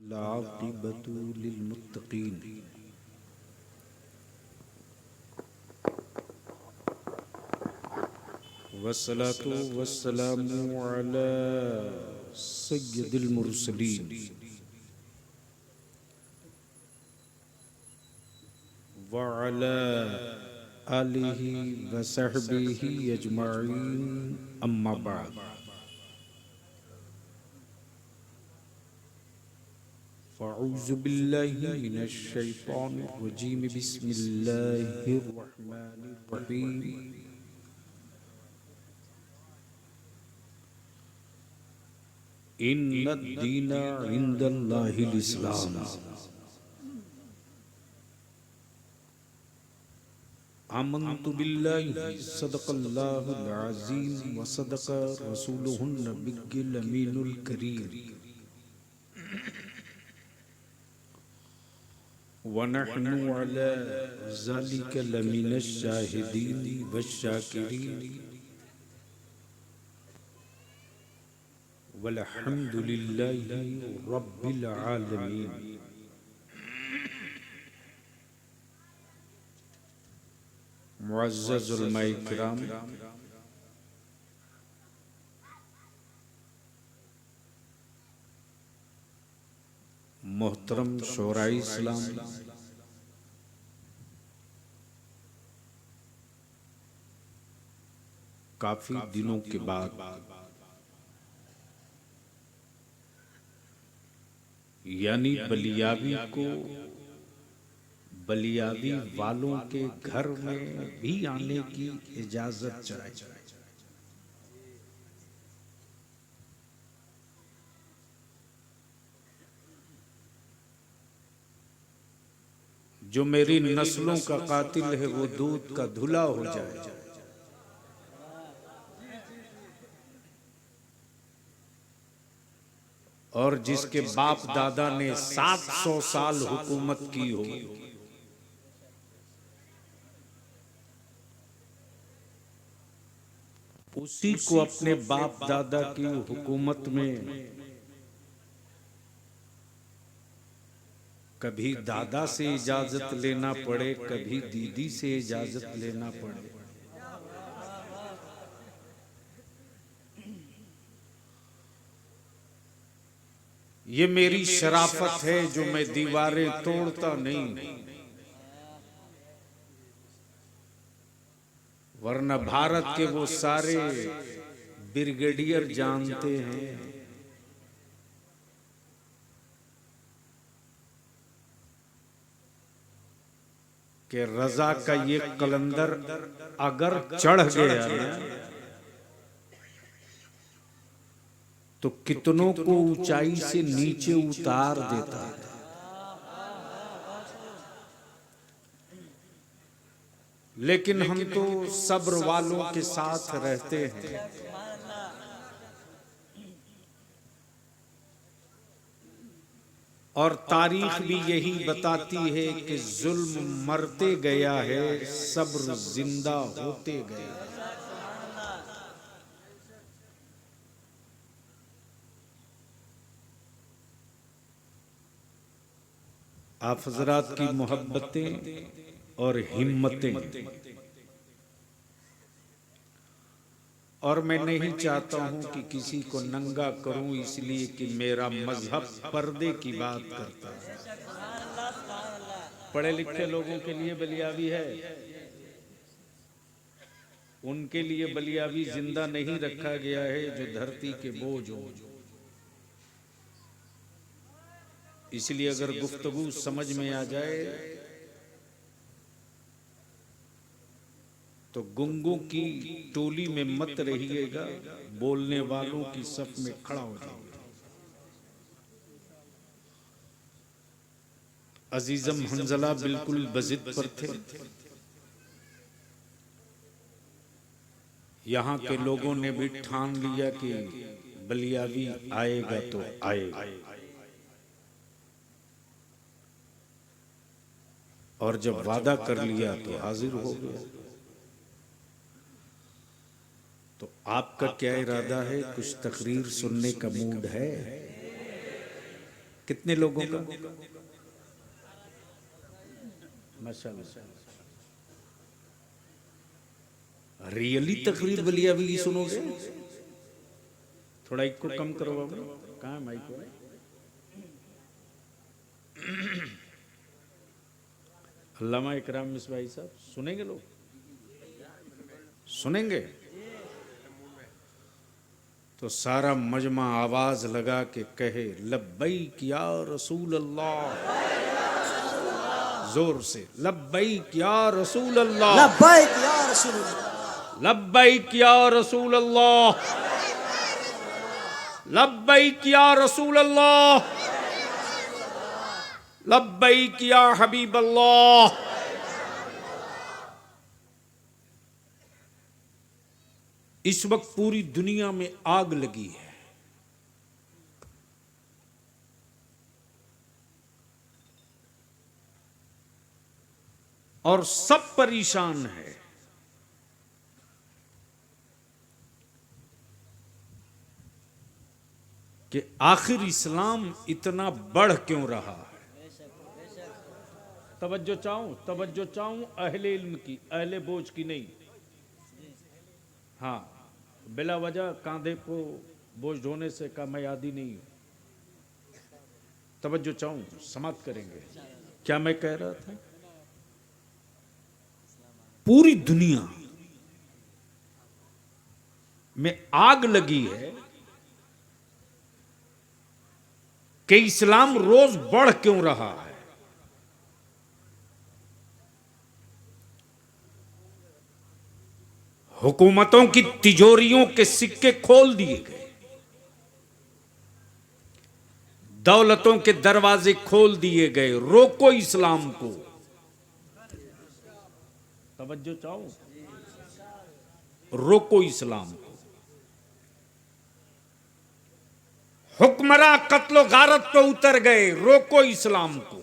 लाक़िबतु लिलमुत्तक़ीन। वस्सलातु वस्सलामु अला सय्यिदिल मुरसलीन व अला आलिहि व सहबिहि अजमाइन, अम्मा बाद। फ़अऊज़ु बिल्लाहि मिनश शैतानिर रजीम। बिस्मिल्लाहिर रहमानिर रहीम। इन्नद दीना इंदल्लाहिल इस्लाम। आमन्तु बिल्लाहि सदक़ल्लाहुल अज़ीम व सदक़ रसूलुहुन नबिय्युल अमीनुल करीम। व नहनु अला ज़ालिका लमिनश शाहिदीन वश्शाकिरीन वल्हम्दुलिल्लाहि रब्बिल आलमीन। मुअज़्ज़ज़ उलमाए किराम, मोहतरम शोराए इस्लाम, काफी दिनों के बाद यानी बलियावी को बलियावी वालों के घर में भी आने की इजाजत चाहिए। जो मेरी नस्लों का कातिल है वो दूध का धुला हो जाए। और जिसके बाप दादा ने 700 साल हुकूमत की हो, उसी को अपने बाप दादा की हुकूमत में कभी दादा से इजाजत लेना पड़े, कभी दीदी से इजाजत लेना पड़े। ये मेरी शराफत है जो मैं दीवारें तोड़ता नहीं, वरना भारत के वो सारे ब्रिगेडियर जानते हैं कि रजा का ये कलंदर अगर चढ़ गया ना तो कितनों को ऊंचाई से नीचे उतार देता है। लेकिन हम तो सब्र वालों के साथ रहते हैं। और तारीख भी यही बताती है कि जुल्म मरते गया है, सब्र जिंदा होते गया। आप हजरात की मोहब्बतें और हिम्मतें, और मैं नहीं चाहता हूं कि किसी को नंगा करूं, इसलिए कि मेरा मजहब पर्दे की बात करता है। पढ़े लिखे लोगों के लिए बलियावी है, उनके लिए बलियावी जिंदा नहीं रखा गया है जो धरती के बोझ हो। इसलिए अगर गुफ्तगू समझ में आ जाए तो गुंगों की टोली में मत रहिएगा, बोलने वालों की सफ में खड़ा हो जाइए। अजीजम हंजला बिल्कुल बजिद पर थे। यहाँ के लोगों ने भी ठान लिया कि बलियावी आएगा तो आएगा, और जब वादा कर लिया तो हाजिर हो गया। तो आपका क्या इरादा है? कुछ तकरीर सुनने का मूड है? कितने लोगों का? माशाल्लाह। रियली तकरीर बलियावी की सुनोगे? थोड़ा एक को कम करो बाबू, कहाँ है माइक वाला? अल्लामा इकराम मिसबाही साहब सुनेंगे? लोग सुनेंगे तो सारा मजमा आवाज लगा के कहे लब्बैक या रसूल अल्लाह। जोर से लब्बैक या रसूल अल्लाह, लब्बैक या रसूल अल्लाह, लब्बैक या रसूल अल्लाह, लब्बैक या रसूल अल्लाह, लब्बैक या हबीब अल्लाह। इस वक्त पूरी दुनिया में आग लगी है। और सब परेशान है कि आखिर इस्लाम इतना बढ़ क्यों रहा है। तवज्जो चाहूं अहले इल्म की, अहले बोझ की नहीं। हाँ, बिला वजह कांधे को बोझ ढोने से कामयाबी नहीं हो। तवज्जो चाहूं, समाप्त करेंगे। क्या मैं कह रहा था? पूरी दुनिया में आग लगी है कि इस्लाम रोज बढ़ क्यों रहा है। हुकूमतों की तिजोरियों के सिक्के खोल दिए गए, दौलतों के दरवाजे खोल दिए गए। रोको इस्लाम को। तवज्जो चाहो, रोको इस्लाम को। हुक्मरां कत्लो गारत पे उतर गए, रोको इस्लाम को।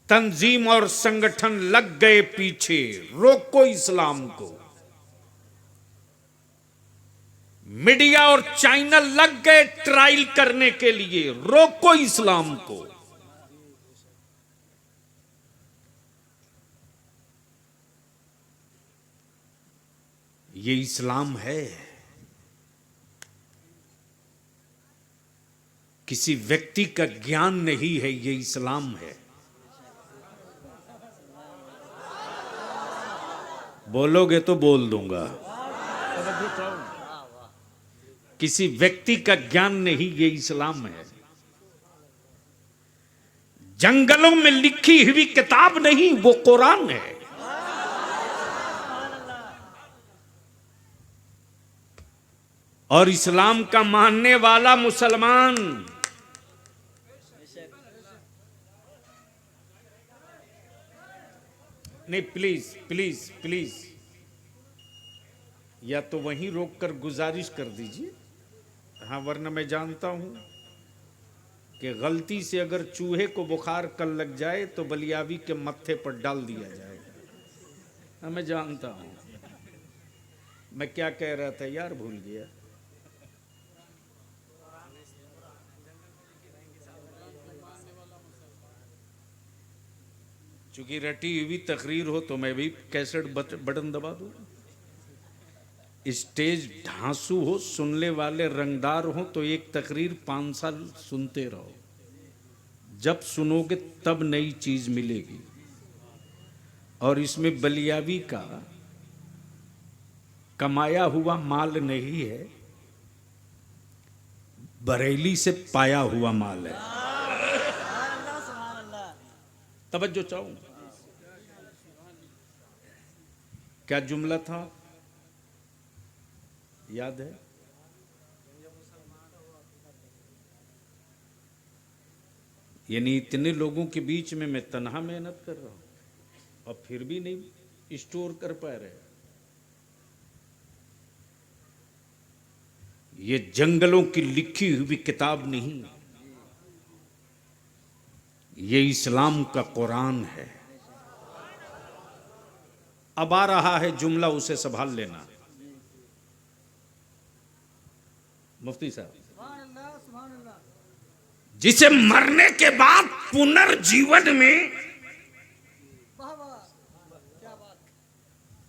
तंजीम और संगठन लग गए पीछे, रोको इस्लाम को। मीडिया और चैनल लग गए ट्रायल करने के लिए, रोको इस्लाम को। ये इस्लाम है, किसी व्यक्ति का ज्ञान नहीं है, ये इस्लाम है। बोलोगे तो बोल दूंगा। किसी व्यक्ति का ज्ञान नहीं, ये इस्लाम है। जंगलों में लिखी हुई किताब नहीं, वो कुरान है। और इस्लाम का मानने वाला मुसलमान नहीं, प्लीज प्लीज प्लीज, या तो वहीं रोककर गुजारिश कर दीजिए। हाँ, वरना मैं जानता हूं कि गलती से अगर चूहे को बुखार कल लग जाए तो बलियावी के मत्थे पर डाल दिया जाएगा। हाँ, मैं जानता हूं। मैं क्या कह रहा था यार, भूल गया। चूंकि रटी हुई तकरीर हो तो मैं भी कैसेट बटन दबा दूं। स्टेज ढांसू हो, सुनने वाले रंगदार हो तो एक तकरीर 5 साल सुनते रहो। जब सुनोगे तब नई चीज मिलेगी। और इसमें बलियावी का कमाया हुआ माल नहीं है, बरेली से पाया हुआ माल है। तवज्जो चाहूं। क्या जुमला था, याद है? यानी इतने लोगों के बीच में मैं तन्हा मेहनत कर रहा हूं और फिर भी नहीं स्टोर कर पा रहे। ये जंगलों की लिखी हुई किताब नहीं, ये इस्लाम का कुरान है। अब आ रहा है जुमला, उसे संभाल लेना। मुफ्ती साहब जिसे मरने के बाद पुनर्जीवन में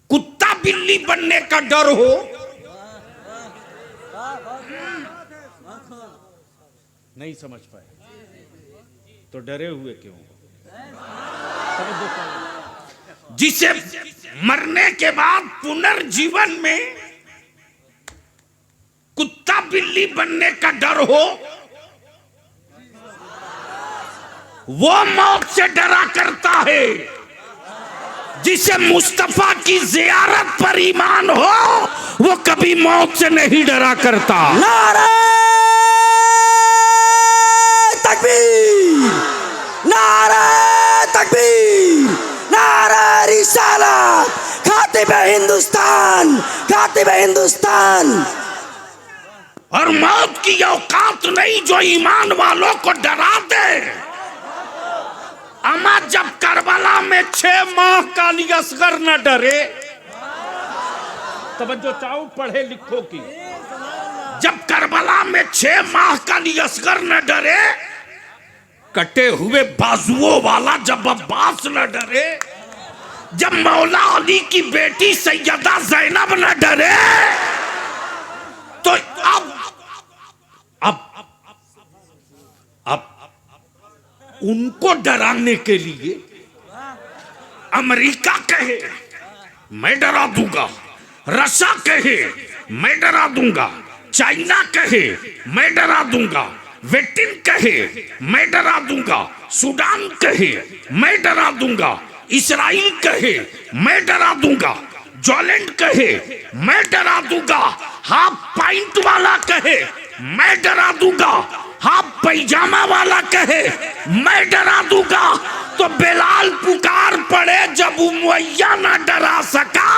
कुत्ता बिल्ली बनने का डर हो, नहीं समझ पाए तो डरे हुए क्यों? जिसे मरने के बाद पुनर्जीवन में कुत्ता बिल्ली बनने का डर हो, वो मौत से डरा करता है। जिसे मुस्तफा की जियारत पर ईमान हो, वो कभी मौत से नहीं डरा करता। नारे तकबीर, नारे तकबीर, नारे रिसालत, खातिब हिंदुस्तान, खातिब हिंदुस्तान। और मौत की औकात नहीं जो ईमान वालों को डरा दे। अमा जब करबला में 6 माह का अली असगर न डरे, तवज्जो चाहो पढ़े लिखो की, जब करबला में 6 माह का अली असगर न डरे, कटे हुए बाजुओं वाला जब अब्बास न डरे, जब मौला अली की बेटी सैयदा जैनब न डरे, तो अब उनको डराने के लिए अमेरिका कहे मैं डरा दूंगा, रशिया कहे मैं डरा दूंगा, चाइना कहे मैं डरा दूंगा, वेटिन कहे मैं डरा दूंगा, सूडान कहे मैं डरा दूंगा, इस्राइल कहे मैं डरा दूंगा, जॉलैंड कहे मैं डरा दूंगा, हाफ पाइंट वाला कहे मैं डरा दूंगा, हाफ पैजामा वाला कहे मैं डरा दूंगा, तो बेलाल पुकार पड़े जब उमैया ना डरा सका,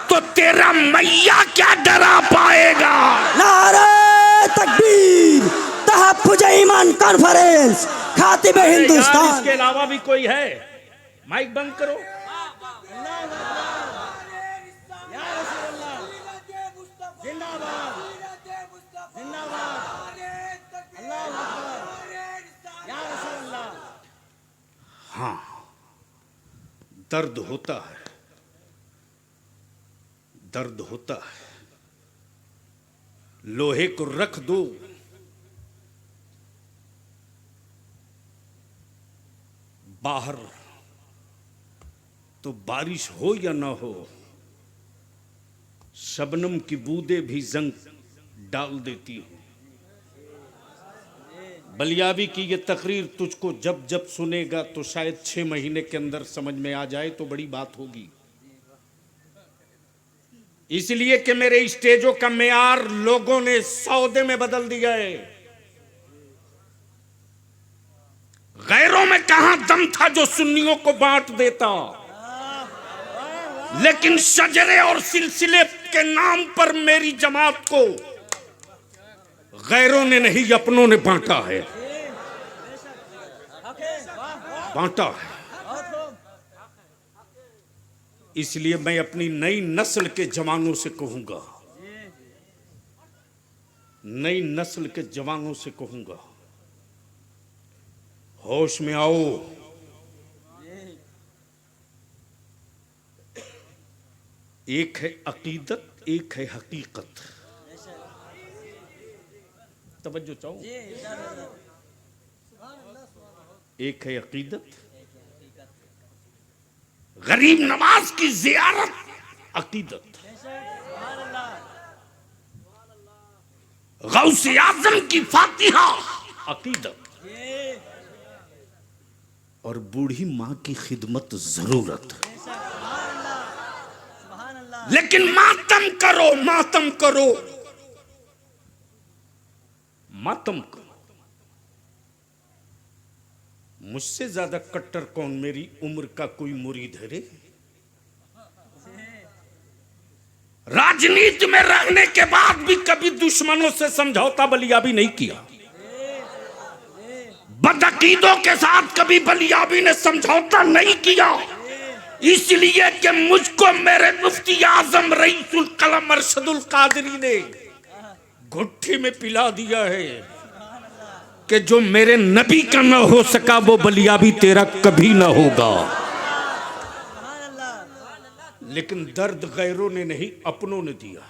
तो तेरा मैया क्या डरा पाएगा। नारे तकबीर, तहफ्फुज ईमान कॉन्फ्रेंस, खातिब हिंदुस्तान। इसके अलावा भी कोई है? माइक बंद करो। हाँ, दर्द होता है, दर्द होता है। लोहे को रख दो, बाहर तो बारिश हो या ना हो, शबनम की बूंदें भी जंग डाल देती हैं। बलियावी की ये तकरीर तुझको जब जब सुनेगा तो शायद 6 महीने के अंदर समझ में आ जाए तो बड़ी बात होगी। इसलिए कि मेरे स्टेजों का मेयार लोगों ने सौदे में बदल दिया है। गैरों में कहां दम था जो सुन्नियों को बांट देता, लेकिन शजरे और सिलसिले के नाम पर मेरी जमात को गैरों ने नहीं अपनों ने बांटा है, बांटा है। इसलिए मैं अपनी नई नस्ल के जवानों से कहूंगा, नई नस्ल के जवानों से कहूंगा, होश में आओ। एक है अकीदत, एक है हकीकत। तवज्जो चाहो। एक है अकीदत, गरीब नवाज की जियारत अकीदत, गौसे आजम की फातिहा अकीदत, और बूढ़ी मां की खिदमत जरूरत। लेकिन मातम करो, मातम करो, मातम करो। मुझसे ज्यादा कट्टर कौन मेरी उम्र का कोई मुरीद है रे। राजनीति में रहने के बाद भी कभी दुश्मनों से समझौता बलियाबी नहीं किया। बदअकीदों के साथ कभी बलियाबी ने समझौता नहीं किया, इसलिए कि मुझको मेरे मुफ्ती आजम रईसुल कलम अरशदुल कादरी ने घुट्टी में पिला दिया है कि जो मेरे नबी का ना हो सका वो बलियाबी तेरा कभी ना होगा। लेकिन दर्द गैरों ने नहीं, अपनों ने दिया।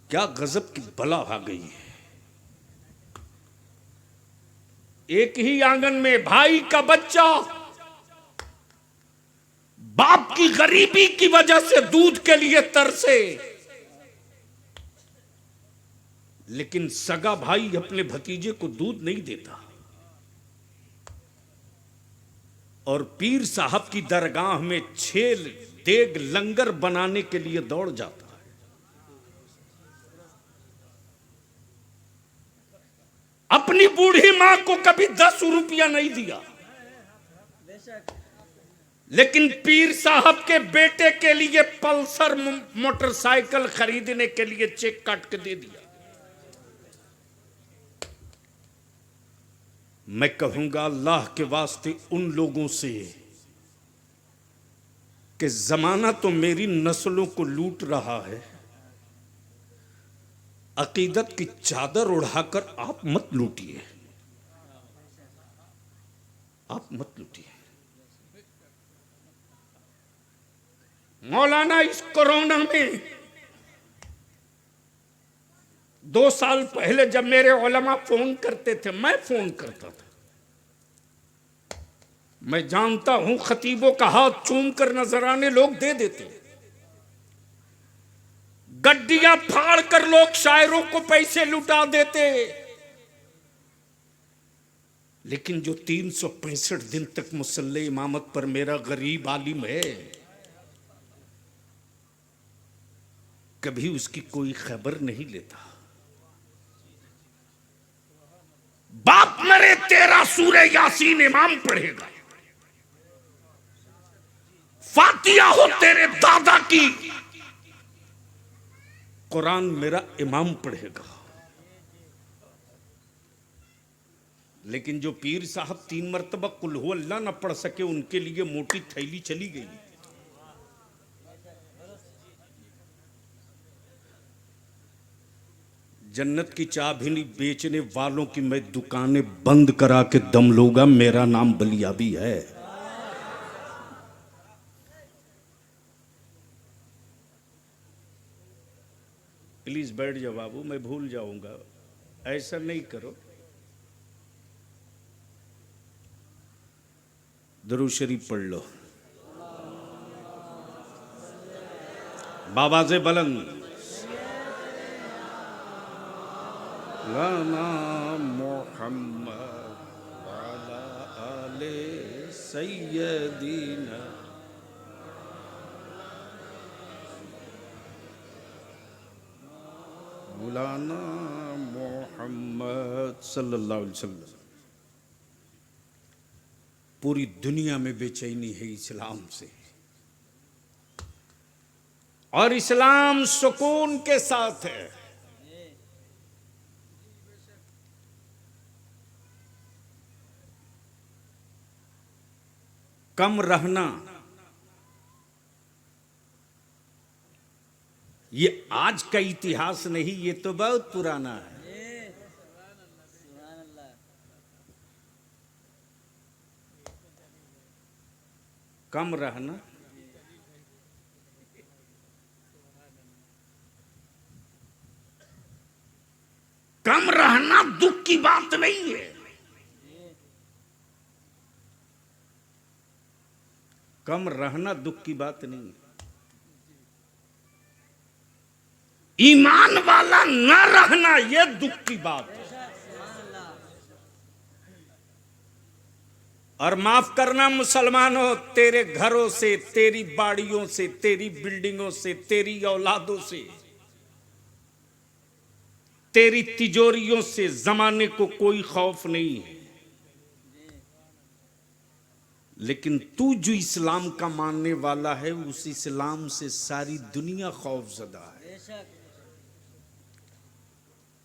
क्या गजब की बला आ गई है। एक ही आंगन में भाई का बच्चा बाप की गरीबी की वजह से दूध के लिए तरसे, लेकिन सगा भाई अपने भतीजे को दूध नहीं देता। और पीर साहब की दरगाह में 6 देग लंगर बनाने के लिए दौड़ जाता है। अपनी बूढ़ी मां को कभी 10 रुपया नहीं दिया, लेकिन पीर साहब के बेटे के लिए पल्सर मोटरसाइकिल खरीदने के लिए चेक काट के दे दिया। मैं कहूंगा अल्लाह के वास्ते उन लोगों से कि जमाना तो मेरी नस्लों को लूट रहा है, अकीदत की चादर उड़ाकर आप मत लूटिए, आप मत लूटिए। मौलाना इस कोरोना में 2 साल पहले जब मेरे उलमा फोन करते थे, मैं फोन करता था, मैं जानता हूं खतीबों का हाथ चूम कर नजराने लोग दे देते, गड्डियां फाड़ कर लोग शायरों को पैसे लुटा देते, लेकिन जो 365 दिन तक मुसल्ले इमामत पर मेरा गरीब आलिम है, कभी उसकी कोई खबर नहीं लेता। बाप मरे तेरा सूरे यासीन इमाम पढ़ेगा, फातिया हो तेरे दादा की, कुरान मेरा इमाम पढ़ेगा। लेकिन जो पीर साहब 3 मरतबा कुल हु अल्लाह ना पढ़ सके, उनके लिए मोटी थैली चली गई। जन्नत की चाबी बेचने वालों की मैं दुकानें बंद करा के दम लूंगा, मेरा नाम बलियाबी है। प्लीज बैठ जाओ बाबू, मैं भूल जाऊंगा, ऐसा नहीं करो। दरूद शरीफ पढ़ लो बाबा से बुलंद। लाना मोहम्मद वाला आले सैयदीना। मौलाना मोहम्मद सल्लल्लाहु अलैहि वसल्लम। पूरी दुनिया में बेचैनी है इस्लाम से, और इस्लाम सुकून के साथ है। कम रहना ये आज का इतिहास नहीं, ये तो बहुत पुराना है। कम रहना, कम रहना दुख की बात नहीं है। कम रहना दुख की बात नहीं है। ईमान वाला न रहना यह दुख की बात है। और माफ करना मुसलमानों, तेरे घरों से, तेरी बाड़ियों से, तेरी बिल्डिंगों से, तेरी औलादों से, तेरी तिजोरियों से जमाने को कोई खौफ नहीं है। लेकिन तू जो इस्लाम का मानने वाला है, उस इस्लाम से सारी दुनिया खौफजदा है।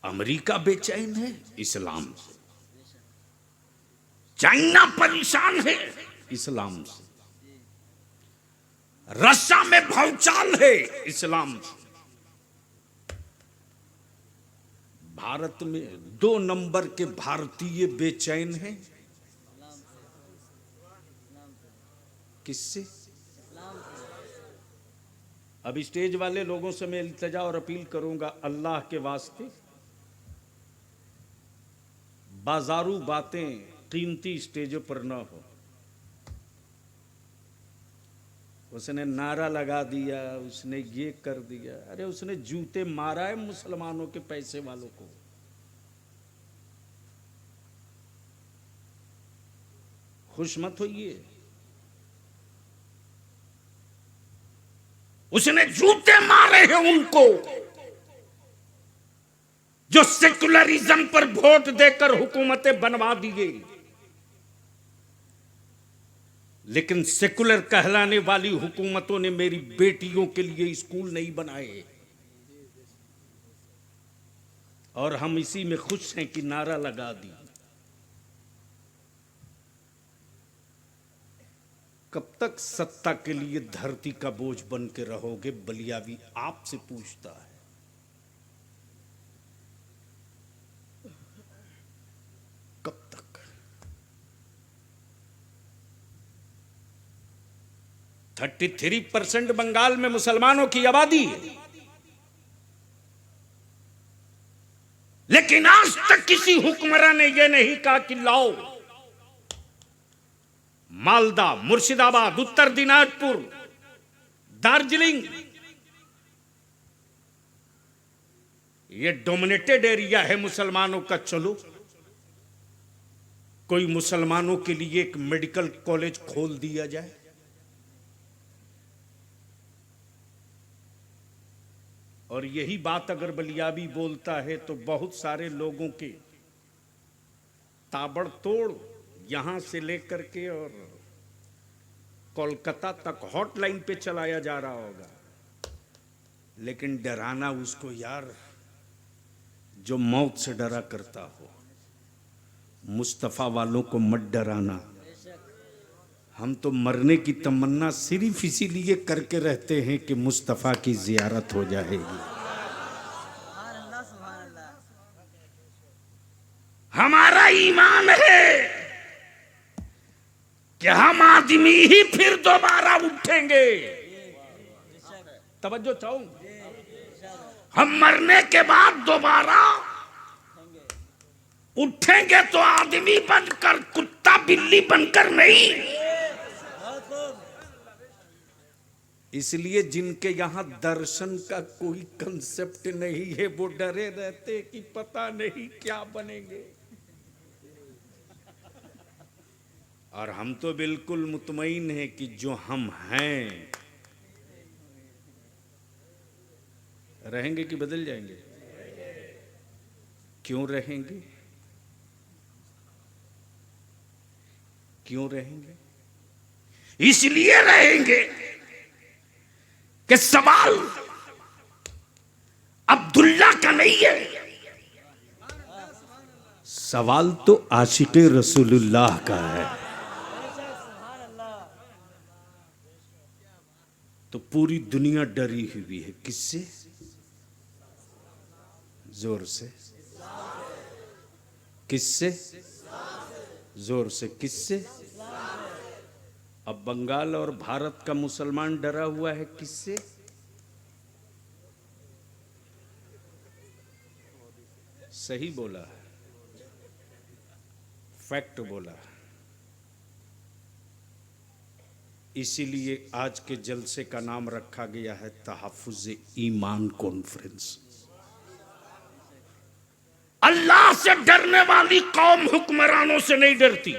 अमेरिका बेचैन है इस्लाम से, चाइना परेशान है इस्लाम से, रशिया में भौचाल है इस्लाम से, भारत में 2 नंबर के भारतीय बेचैन हैं। किससे? अब स्टेज वाले लोगों से मैं इल्तिजा और अपील करूंगा, अल्लाह के वास्ते बाजारू बातें कीमती स्टेजों पर ना हो। उसने नारा लगा दिया, उसने ये कर दिया, अरे उसने जूते मारा है मुसलमानों के पैसे वालों को। खुश मत होइए, उसने जूते मारे हैं उनको जो सेकुलरिज्म पर वोट देकर हुकूमतें बनवा दी गई। लेकिन सेकुलर कहलाने वाली हुकूमतों ने मेरी बेटियों के लिए स्कूल नहीं बनाए, और हम इसी में खुश हैं कि नारा लगा दी। कब तक सत्ता के लिए धरती का बोझ बन के रहोगे? बलियावी आपसे पूछता है। कब तक? 33% बंगाल में मुसलमानों की आबादी है, लेकिन आज तक किसी हुक्मरान ने यह नहीं कहा कि लाओ मालदा, मुर्शिदाबाद, उत्तर दिनाजपुर, दार्जिलिंग, ये डोमिनेटेड एरिया है मुसलमानों का, चलो कोई मुसलमानों के लिए एक मेडिकल कॉलेज खोल दिया जाए। और यही बात अगर बलियाबी बोलता है तो बहुत सारे लोगों के ताबड़तोड़ यहां से लेकर के और कोलकाता तक हॉटलाइन पे चलाया जा रहा होगा। लेकिन डराना उसको यार जो मौत से डरा करता हो। मुस्तफा वालों को मत डराना। हम तो मरने की तमन्ना सिर्फ इसीलिए करके रहते हैं कि मुस्तफा की जियारत हो जाएगी। हमारा ईमान है कि हम आदमी ही फिर दोबारा उठेंगे। तवज्जो चाहूं, हम मरने के बाद दोबारा उठेंगे तो आदमी बनकर, कुत्ता बिल्ली बनकर नहीं। इसलिए जिनके यहां दर्शन का कोई कंसेप्ट नहीं है वो डरे रहते कि पता नहीं क्या बनेंगे। और हम तो बिल्कुल मुतमईन हैं कि जो हम हैं रहेंगे कि बदल जाएंगे। क्यों रहेंगे? क्यों रहेंगे? इसलिए रहेंगे कि सवाल अब्दुल्ला का नहीं है, सवाल तो आशिक़े रसूलुल्लाह का है। तो पूरी दुनिया डरी हुई है। किससे? जोर से। किससे? जोर से। किससे? अब बंगाल और भारत का मुसलमान डरा हुआ है। किससे? सही बोला, फैक्ट बोला। इसीलिए आज के जलसे का नाम रखा गया है तहफ़्फ़ुज़ ईमान कॉन्फ्रेंस। अल्लाह से डरने वाली कौम हुक्मरानों से नहीं डरती।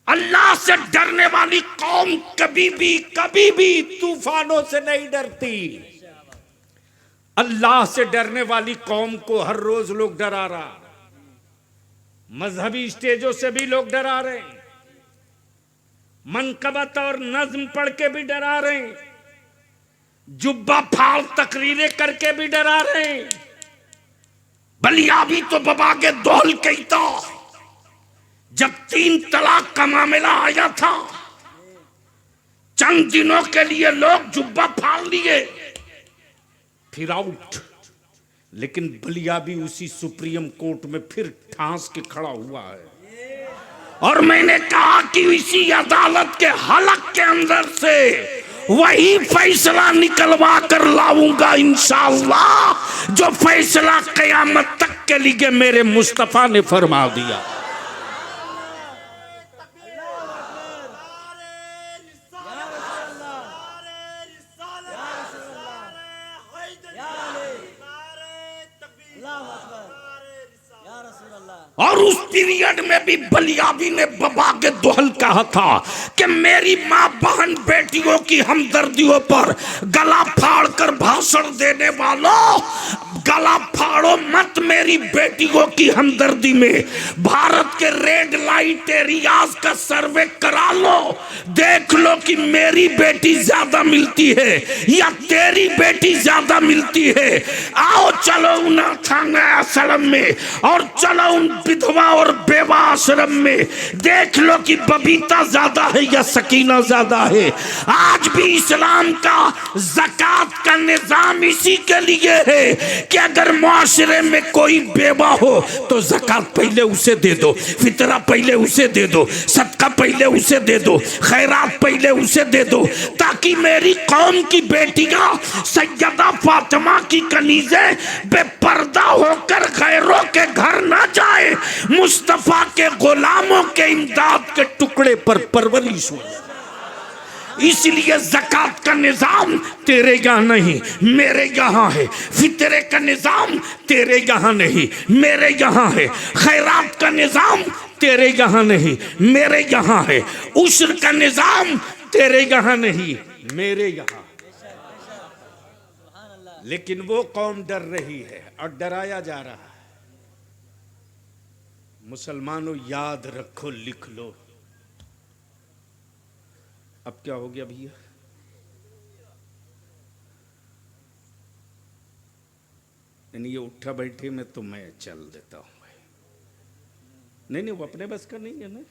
अल्लाह से डरने वाली कौम कभी भी तूफानों से नहीं डरती। अल्लाह से डरने वाली कौम को हर रोज लोग डरा रहा, मजहबी स्टेजों से भी लोग डरा रहे, मनकबत और नज्म पढ़ के भी डरा रहे, जुब्बा फाड़ तकरीरें करके भी डरा रहे। बलियाबी तो बबा के दौल कहता, जब 3 तलाक का मामला आया था चंद दिनों के लिए लोग जुब्बा फाड़ लिए, फिर आउट, लेकिन बलियाबी उसी सुप्रीम कोर्ट में फिर ठांस के खड़ा हुआ है और मैंने कहा कि इसी अदालत के हलक के अंदर से वही फैसला निकलवा कर लाऊंगा इंशाअल्लाह जो फैसला कयामत तक के लिए मेरे मुस्तफा ने फरमा दिया। और उस पीरियड में भी बलियाबी ने बाबा के दोहल कहा था कि मेरी माँ बहन बेटियों की हमदर्दियों पर गला फाड़ कर भाषण देने वालों, गला फाड़ो मत मेरी बेटियों की हमदर्दी में। भारत के रेड लाइट एरियाज का सर्वे करा लो, देख लो कि मेरी बेटी ज्यादा मिलती है या तेरी बेटी ज्यादा मिलती है। आओ चलो उन थाना आश्रम में और चलो उन विधवा और बेवा आश्रम में, देख लो कि बबीता ज्यादा है या सकीना ज्यादा है। आज भी इस्लाम का ज़कात का निजाम इसी के लिए है कि अगर मुआशरे में कोई बेवा हो तो ज़कात पहले उसे दे दो, फितरा पहले उसे दे दो, सदका पहले उसे दे दो, खैरात पहले उसे दे दो, ताकि मेरी कौम की बेटियां सैयदा फातिमा की कनीज़े बेपर्दा होकर गैरों के घर ना जाए, मुस्तफा के गुलामों के इमदाद के टुकड़े पर परवरिश हो। इसलिए ज़कात का निजाम तेरे यहाँ नहीं मेरे यहाँ है, फितरे का निजाम तेरे यहाँ नहीं मेरे यहाँ है, खैरात का निजाम तेरे यहाँ नहीं मेरे यहाँ है, उश्र का निजाम तेरे यहाँ नहीं मेरे यहाँ। लेकिन वो कौम डर रही है और डराया जा रहा है। मुसलमानों याद रखो, लिख लो। अब क्या हो गया भैया? यानी ये उठा बैठे में तो मैं चल देता हूं भाई। नहीं वो अपने बस का नहीं है ना।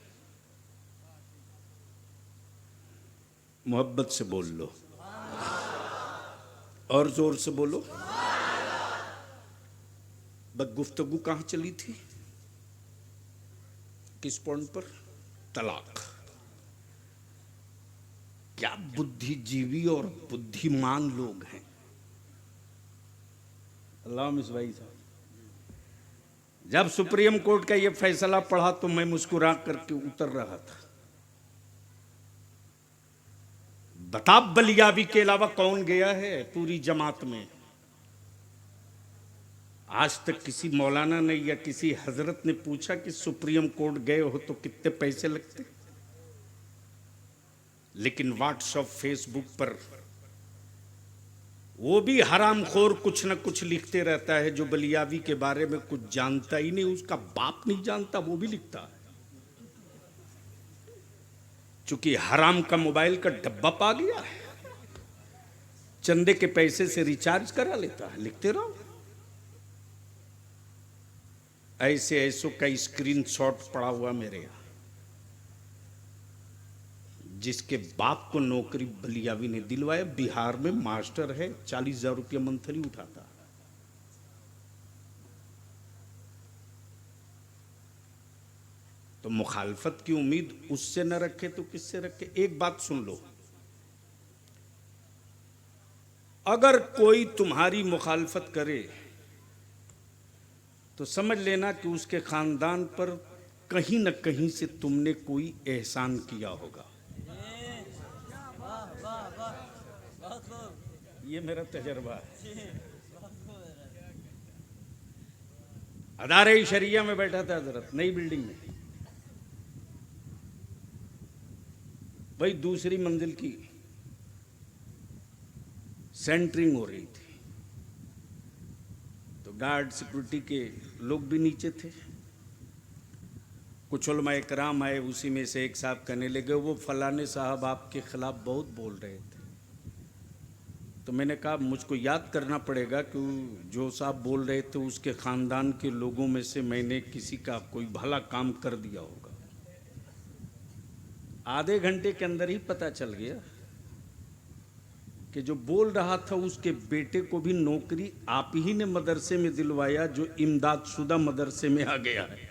मोहब्बत से बोल लो और जोर से बोलो। बस गुफ्तगू कहां चली थी, किस पॉइंट पर? तलाक। क्या बुद्धिजीवी और बुद्धिमान लोग हैं। अल्लाह मिस भाई साहब, जब सुप्रीम कोर्ट का यह फैसला पढ़ा तो मैं मुस्कुरा करके उतर रहा था। बता बलियाबी के अलावा कौन गया है पूरी जमात में? आज तक किसी मौलाना ने या किसी हजरत ने पूछा कि सुप्रीम कोर्ट गए हो तो कितने पैसे लगते? लेकिन व्हाट्सएप फेसबुक पर वो भी हरामखोर कुछ न कुछ लिखते रहता है जो बलियाबी के बारे में कुछ जानता ही नहीं, उसका बाप नहीं जानता, वो भी लिखता है। चूंकि हराम का मोबाइल का डब्बा पा गया है, चंदे के पैसे से रिचार्ज करा लेता है, लिखते रहो। ऐसे ऐसों का स्क्रीनशॉट पड़ा हुआ मेरे यहां, जिसके बाप को नौकरी बलियाबी ने दिलवाया। बिहार में मास्टर है, 40,000 रुपया मंथली उठाता। तो मुखालफत की उम्मीद उससे न रखे तो किससे रखे? एक बात सुन लो, अगर कोई तुम्हारी मुखालफत करे तो समझ लेना कि उसके खानदान पर कहीं न कहीं से तुमने कोई एहसान किया होगा। ये मेरा तजर्बा है। अदारे शरिया में बैठा था हजरत, नई बिल्डिंग में, वही दूसरी मंजिल की सेंटरिंग हो रही थी। तो गार्ड सिक्योरिटी के लोग भी नीचे थे, कुछ उलमाए कराम आए, उसी में से एक साहब कहने लगे वो फलाने साहब आपके खिलाफ बहुत बोल रहे थे। तो मैंने कहा मुझको याद करना पड़ेगा कि जो साहब बोल रहे थे उसके ख़ानदान के लोगों में से मैंने किसी का कोई भला काम कर दिया होगा। आधे घंटे के अंदर ही पता चल गया। कि जो बोल रहा था उसके बेटे को भी नौकरी आप ही ने मदरसे में दिलवाया जो इमदादशुदा मदरसे में आ गया है।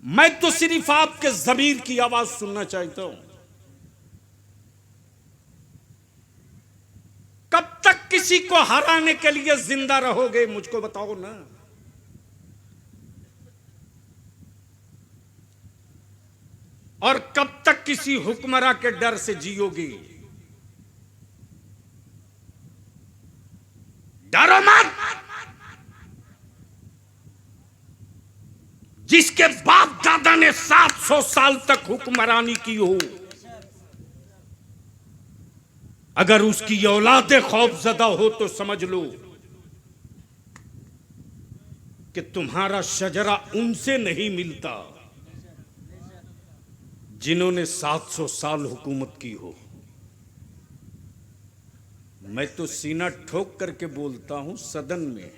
मैं तो सिर्फ आपके ज़मीर की आवाज सुनना चाहता हूं। कब तक किसी को हराने के लिए जिंदा रहोगे, मुझको बताओ ना। और कब तक किसी हुक्मरां के डर से जियोगे। डरो मत। जिसके बाप दादा ने 700 साल तक हुक्मरानी की हो, अगर उसकी औलादे खौफजदा हो तो समझ लो कि तुम्हारा शजरा उनसे नहीं मिलता जिन्होंने 700 साल हुकूमत की हो। मैं तो सीना ठोक करके बोलता हूं सदन में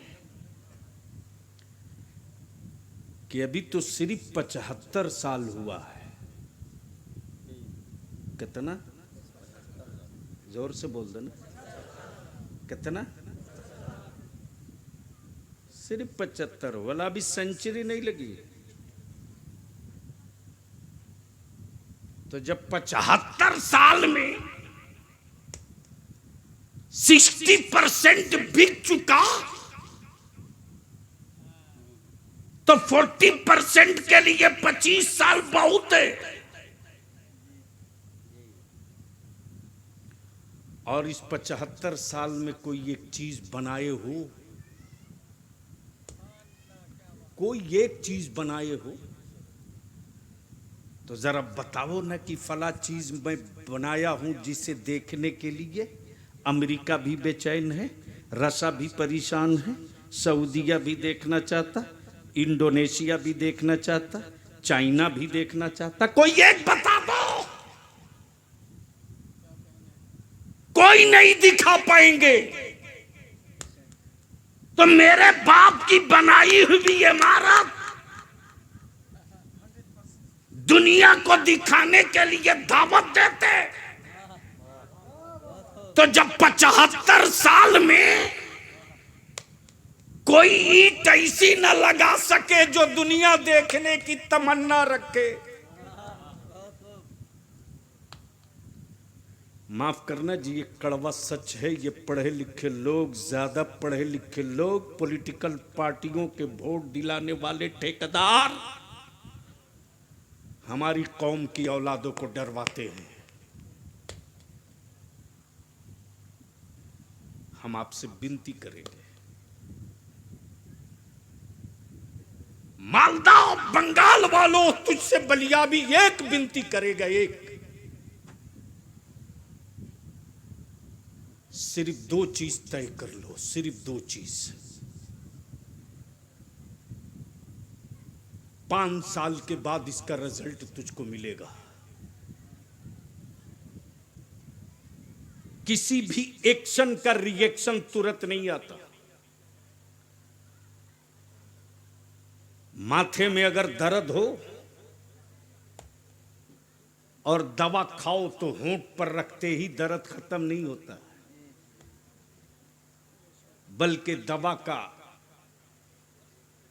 कि अभी तो सिर्फ 75 साल हुआ है। कितना? जोर से बोल देना। कितना? सिर्फ 75। वाला अभी सेंचुरी नहीं लगी। तो जब 75 साल में 60% बिक चुका तो 40% के लिए 25 साल बहुत है। और इस 75 साल में कोई एक चीज बनाए हो, कोई एक चीज बनाए हो तो जरा बताओ ना कि फला चीज मैं बनाया हूं जिसे देखने के लिए अमेरिका भी बेचैन है, रसा भी परेशान है, सऊदीया भी देखना चाहता, इंडोनेशिया भी देखना चाहता, चाइना भी देखना चाहता। कोई एक बता दो। कोई नहीं दिखा पाएंगे। तो मेरे बाप की बनाई हुई इमारत दुनिया को दिखाने के लिए दावत देते, तो जब 75 साल में कोई ईंट ऐसी न लगा सके जो दुनिया देखने की तमन्ना रखे। माफ करना जी, ये कड़वा सच है। ये पढ़े लिखे लोग, ज्यादा पढ़े लिखे लोग, पॉलिटिकल पार्टियों के वोट दिलाने वाले ठेकेदार हमारी कौम की औलादों को डरवाते हैं। हम आपसे विनती करेंगे, मालदा बंगाल वालों, तुझसे बलियाबी एक विनती करेगा, एक। सिर्फ 2 चीज तय कर लो, सिर्फ 2 चीज। 5 साल के बाद इसका रिजल्ट तुझको मिलेगा। किसी भी एक्शन का रिएक्शन तुरंत नहीं आता। माथे में अगर दर्द हो और दवा खाओ तो होंठ पर रखते ही दर्द खत्म नहीं होता, बल्कि दवा का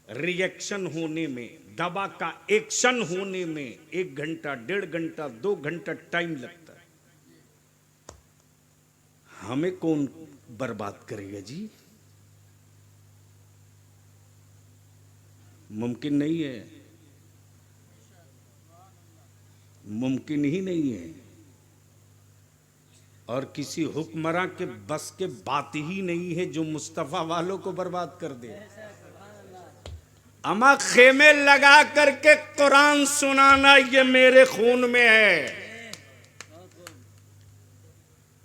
रिएक्शन होने में, दवा का एक्शन होने में 1 घंटा, 1.5 घंटा, 2 घंटा टाइम लगता है। हमें कौन बर्बाद करेगा जी? मुमकिन नहीं है, मुमकिन ही नहीं है। और किसी हुक्मरां के बस के बात ही नहीं है जो मुस्तफा वालों को बर्बाद कर दे। अमा खेमे लगा करके कुरान सुनाना ये मेरे खून में है,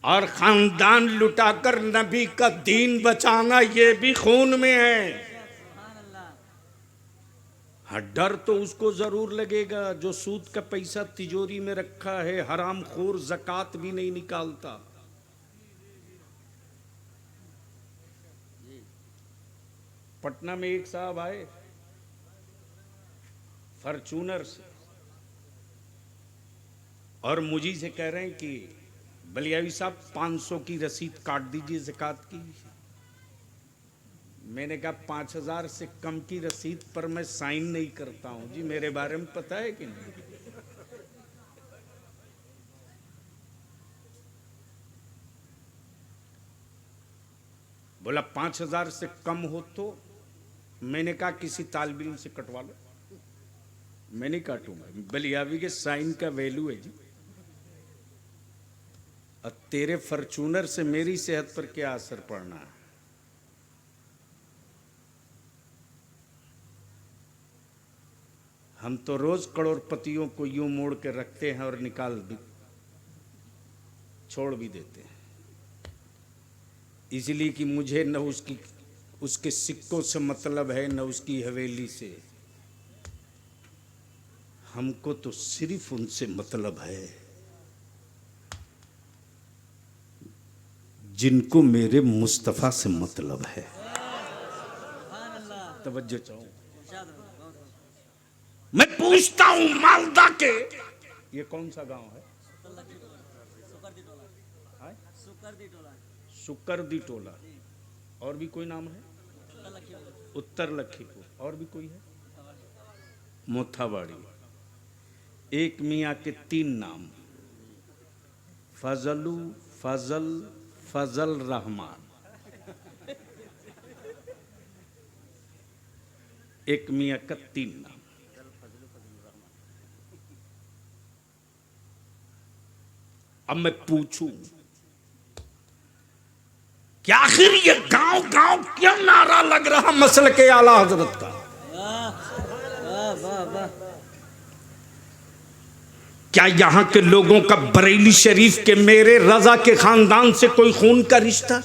और खानदान लुटाकर नबी का दीन बचाना ये भी खून में है। हाँ, डर तो उसको जरूर लगेगा जो सूद का पैसा तिजोरी में रखा है, हरामखोर, ज़कात भी नहीं निकालता। पटना में एक साहब आए, फॉर्च्यूनर से, और मुझी से कह रहे हैं कि बलियावी साहब 500 की रसीद काट दीजिए ज़कात की। मैंने कहा 5000 से कम की रसीद पर मैं साइन नहीं करता हूं जी, मेरे बारे में पता है कि नहीं? बोला 5000 से कम हो तो, मैंने कहा किसी तालिब इल्म से कटवा लो। मैं नहीं काटूंगा, बलियावी के साइन का वैल्यू है जी। और तेरे फॉर्च्यूनर से मेरी सेहत पर क्या असर पड़ना है? हम तो रोज करोड़पतियों को यूं मोड़ के रखते हैं और निकाल भी छोड़ भी देते हैं, इसलिए कि मुझे न उसके सिक्कों से मतलब है न उसकी हवेली से। हमको तो सिर्फ उनसे मतलब है जिनको मेरे मुस्तफा से मतलब है। तवज्जो चाहूं, मैं पूछता हूं मालदा के, ये कौन सा गांव है? सुकरदी टोला। और भी कोई नाम है? उत्तर लखीपुर। और भी कोई है? मोथाबाड़ी। एक मियाँ के 3 नाम, फजलू, फजल, फजल रहमान। एक मियाँ का 3 नाम। अब मैं पूछूं कि आखिर ये गांव गांव क्यों नारा लग रहा मसल के आला हजरत का? क्या यहां के लोगों का बरेली शरीफ के मेरे रजा के खानदान से कोई खून का रिश्ता,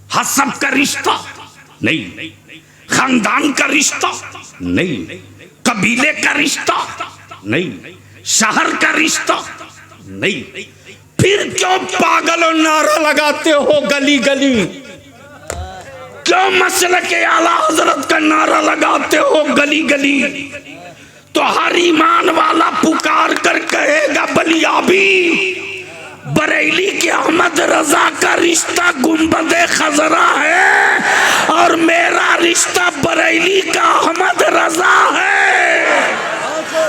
हसब का रिश्ता नहीं, खानदान का रिश्ता नहीं, कबीले का रिश्ता नहीं, शहर का रिश्ता नहीं? फिर क्यों पागलों नारा लगाते हो गली गली? क्यों मसले के आला हजरत का नारा लगाते हो गली गली? तो हर ईमान वाला पुकार कर कहेगा बलियाबी, बरेली के अहमद रजा का रिश्ता गुंबदे खजरा है और मेरा रिश्ता बरेली का अहमद रजा है।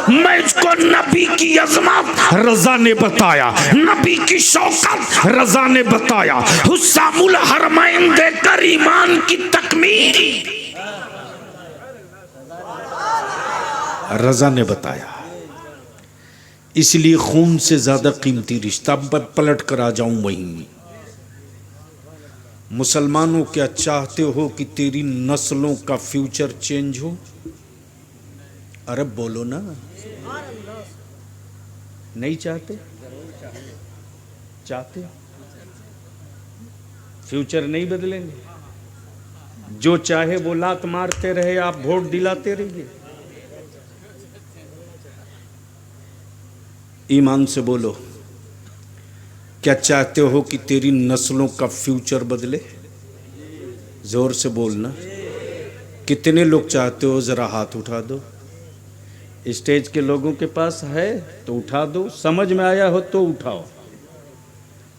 मैं इसको नबी की अजमत रजा ने बताया, नबी की शौकत रजा ने बताया, हुस्सामुल हरमैन देकर ईमान की तकमील रजा ने बताया। इसलिए खून से ज्यादा कीमती रिश्ता। पलट कर आ जाऊं वहीं। मुसलमानों, क्या चाहते हो कि तेरी नस्लों का फ्यूचर चेंज हो? अरे बोलो ना, नहीं चाहते? चाहते? फ्यूचर नहीं बदलेंगे? जो चाहे वो लात मारते रहे, आप वोट दिलाते रहिए। ईमान से बोलो, क्या चाहते हो कि तेरी नस्लों का फ्यूचर बदले? जोर से बोलना। कितने लोग चाहते हो? जरा हाथ उठा दो। स्टेज के लोगों के पास है तो उठा दो, समझ में आया हो तो उठाओ।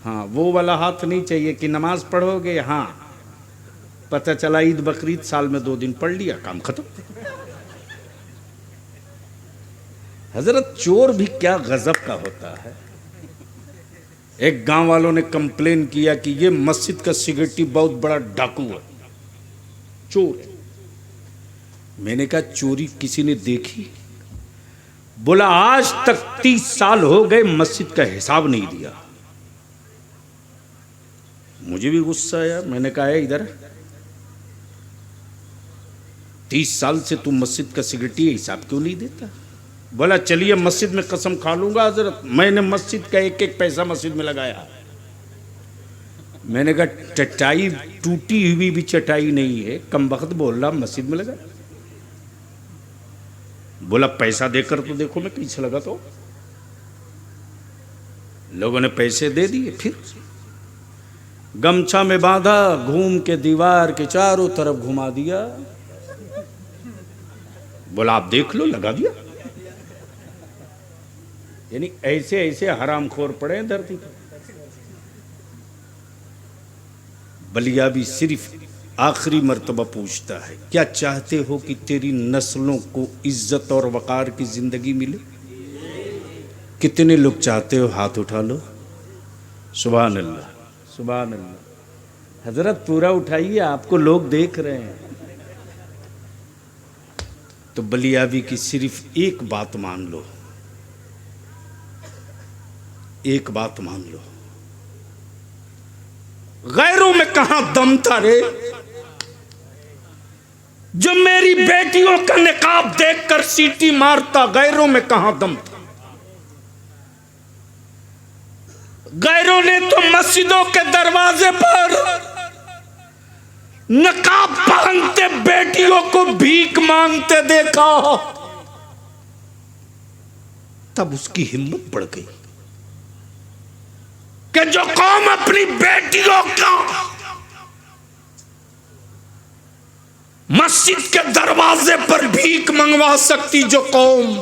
हाँ, वो वाला हाथ नहीं चाहिए कि नमाज पढ़ोगे, हाँ पता चला ईद बकरीद साल में 2 दिन पढ़ लिया, काम खत्म। हजरत, चोर भी क्या गजब का होता है। एक गांव वालों ने कंप्लेन किया कि ये मस्जिद का सिक्योरिटी बहुत बड़ा डाकू है, चोर है। मैंने कहा चोरी किसी ने देखी? बोला आज तक 30 साल हो गए मस्जिद का हिसाब नहीं दिया। मुझे भी गुस्सा आया। मैंने कहा है इधर 30 साल से तू मस्जिद का सिक्योरिटी हिसाब क्यों नहीं देता? बोला चलिए मस्जिद में कसम खा लूंगा हजरत, मैंने मस्जिद का एक एक पैसा मस्जिद में लगाया। मैंने कहा चटाई टूटी हुई भी चटाई नहीं है, कम वक्त बोल रहा मस्जिद में लगा। बोला पैसा देकर तो देखो मैं कैसे लगा। तो लोगों ने पैसे दे दिए, फिर गमछा में बांधा, घूम के दीवार के चारों तरफ घुमा दिया। बोला आप देख लो, लगा दिया। यानी ऐसे ऐसे हरामखोर पड़े हैं धरती पर। बलिया भी सिर्फ आखिरी मर्तबा पूछता है, क्या चाहते हो कि तेरी नस्लों को इज्जत और वकार की जिंदगी मिले? कितने लोग चाहते हो? हाथ उठा लो। सुभान अल्लाह, सुभान अल्लाह। हजरत पूरा उठाइए, आपको लोग देख रहे हैं। तो बलियावी की सिर्फ एक बात मान लो, एक बात मान लो, गैरों में कहां दम था रे? जो मेरी बेटियों का निकाब देखकर सीटी मारता, गैरों में कहां दम था? गैरों ने तो मस्जिदों के दरवाजे पर नकाब पहनते बेटियों को भीख मांगते देखा। तब उसकी हिम्मत बढ़ गई कि जो कौम अपनी बेटियों का मस्जिद के दरवाजे पर भीख मंगवा सकती, जो कौम,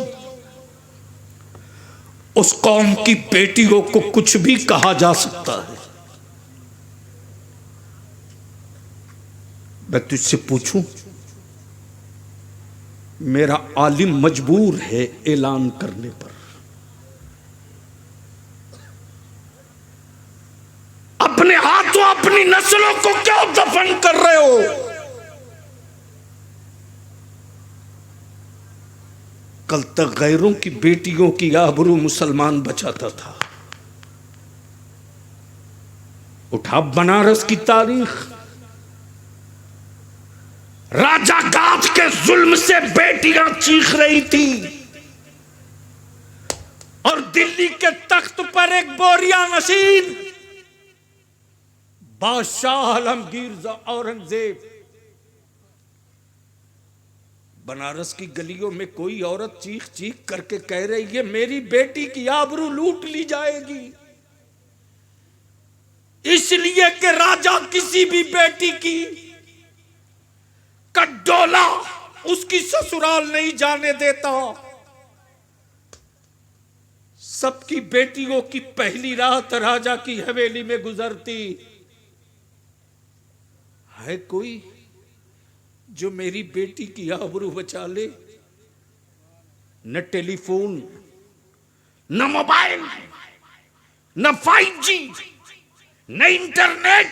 उस कौम की बेटियों को कुछ भी कहा जा सकता है। मैं तुझसे पूछूं, मेरा आलिम मजबूर है ऐलान करने पर, अपने हाथों अपनी नस्लों को क्यों दफन कर रहे हो? कल तक गैरों की बेटियों की आबरू मुसलमान बचाता था। उठा बनारस की तारीख, राजा गाद के जुल्म से बेटियां चीख रही थी और दिल्ली के तख्त पर एक बोरिया नशीन बादशाह आलमगीर औरंगजेब, बनारस की गलियों में कोई औरत चीख चीख करके कह रही है, मेरी बेटी की आबरू लूट ली जाएगी। इसलिए कि राजा किसी भी बेटी की कड्डोला उसकी ससुराल नहीं जाने देता। सबकी बेटियों की पहली रात राजा की हवेली में गुजरती है। कोई जो मेरी बेटी की आबरू बचा ले? न टेलीफोन, न मोबाइल, न 5G, न इंटरनेट,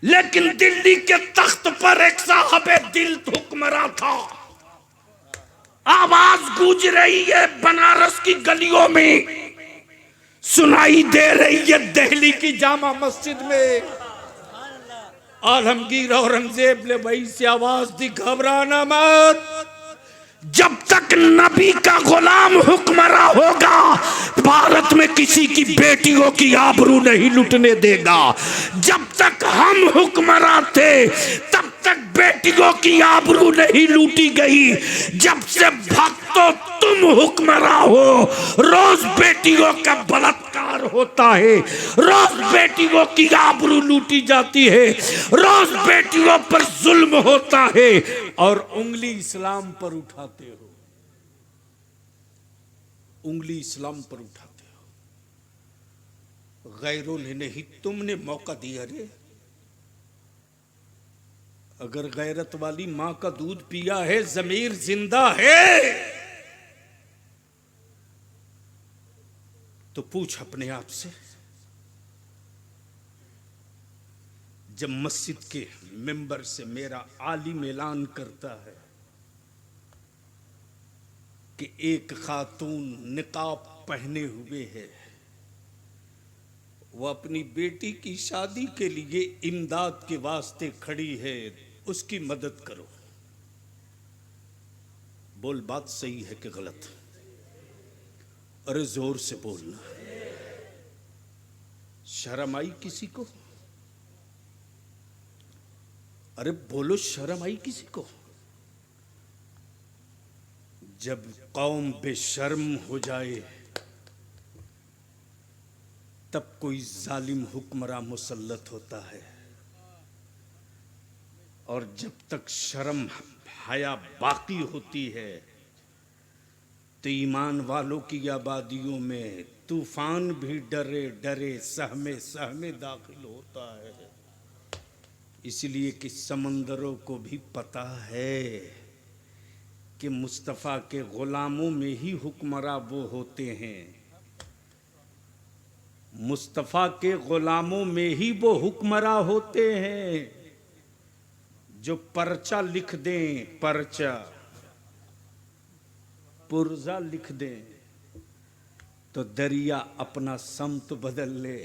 लेकिन दिल्ली के तख्त पर एक साहबे दिल हुक्मरां था। आवाज गूंज रही है बनारस की गलियों में, सुनाई दे रही है दिल्ली की जामा मस्जिद में। आलमगीर औरंगजेब ने वही से आवाज दी, घबराना मत, जब तक नबी का गुलाम हुक्मरां होगा भारत में किसी की बेटियों की आबरू नहीं लुटने देगा। जब तक हम हुक्मरां थे तब तक बेटियों की आबरू नहीं लूटी गई। जब से भक्तों तुम हुक्मरां हो, रोज बेटियों का बलात्कार होता है, रोज बेटियों की आबरू लूटी जाती है, रोज बेटियों पर जुल्म होता है और उंगली इस्लाम पर उठाते हो, उंगली इस्लाम पर उठाते हो। गैरों ने नहीं, तुमने मौका दिया रे। अगर गैरत वाली मां का दूध पिया है, जमीर जिंदा है, तो पूछ अपने आप से, जब मस्जिद के मिंबर से मेरा आलिम ऐलान करता है कि एक खातून निकाब पहने हुए है, वो अपनी बेटी की शादी के लिए इमदाद के वास्ते खड़ी है, उसकी मदद करो। बोल, बात सही है कि गलत? अरे जोर से बोलना। शर्म आई किसी को? अरे बोलो, शर्म आई किसी को? जब कौम बेशर्म हो जाए तब कोई जालिम हुक्मरां मुसल्लत होता है, और जब तक शर्म हया बाकी होती है तो ईमान वालों की आबादियों में तूफान भी डरे डरे सहमे सहमे दाखिल होता है। इसलिए कि समंदरों को भी पता है कि मुस्तफ़ा के ग़ुलामों में ही हुक्मरां वो होते हैं, मुस्तफ़ा के ग़ुलामों में ही वो हुक्मरां होते हैं जो पर्चा लिख दें, पर्चा पुर्जा लिख दें तो दरिया अपना समत बदल ले।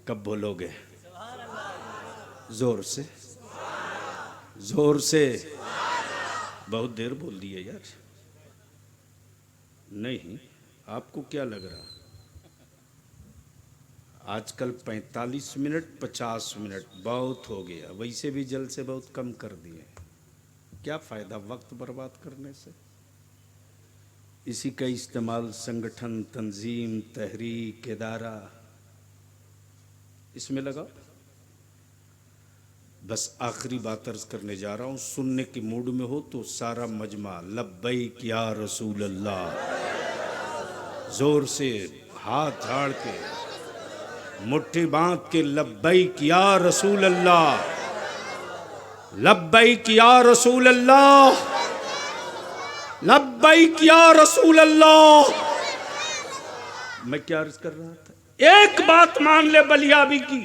कब बोलोगे? जोर से, जोर से। बहुत देर बोल दिए यार। नहीं, आपको क्या लग रहा? आजकल 45 मिनट 50 मिनट बहुत हो गया। वैसे भी जल से बहुत कम कर दिए। क्या फ़ायदा वक्त बर्बाद करने से? इसी का इस्तेमाल संगठन, तंजीम, तहरीक, इदारा इसमें लगा। बस आखिरी बात अर्ज करने जा रहा हूँ। सुनने के मूड में हो तो सारा मजमा लब्बैक या रसूल अल्लाह, जोर से हाथ झाड़ के मुट्ठी बांध के लब्बैक या रसूल अल्लाह, लब्बैक या रसूल अल्लाह, लब्बैक या रसूल अल्लाह। मैं क्या अर्ज कर रहा था? एक बात मान ले बलियाबी की,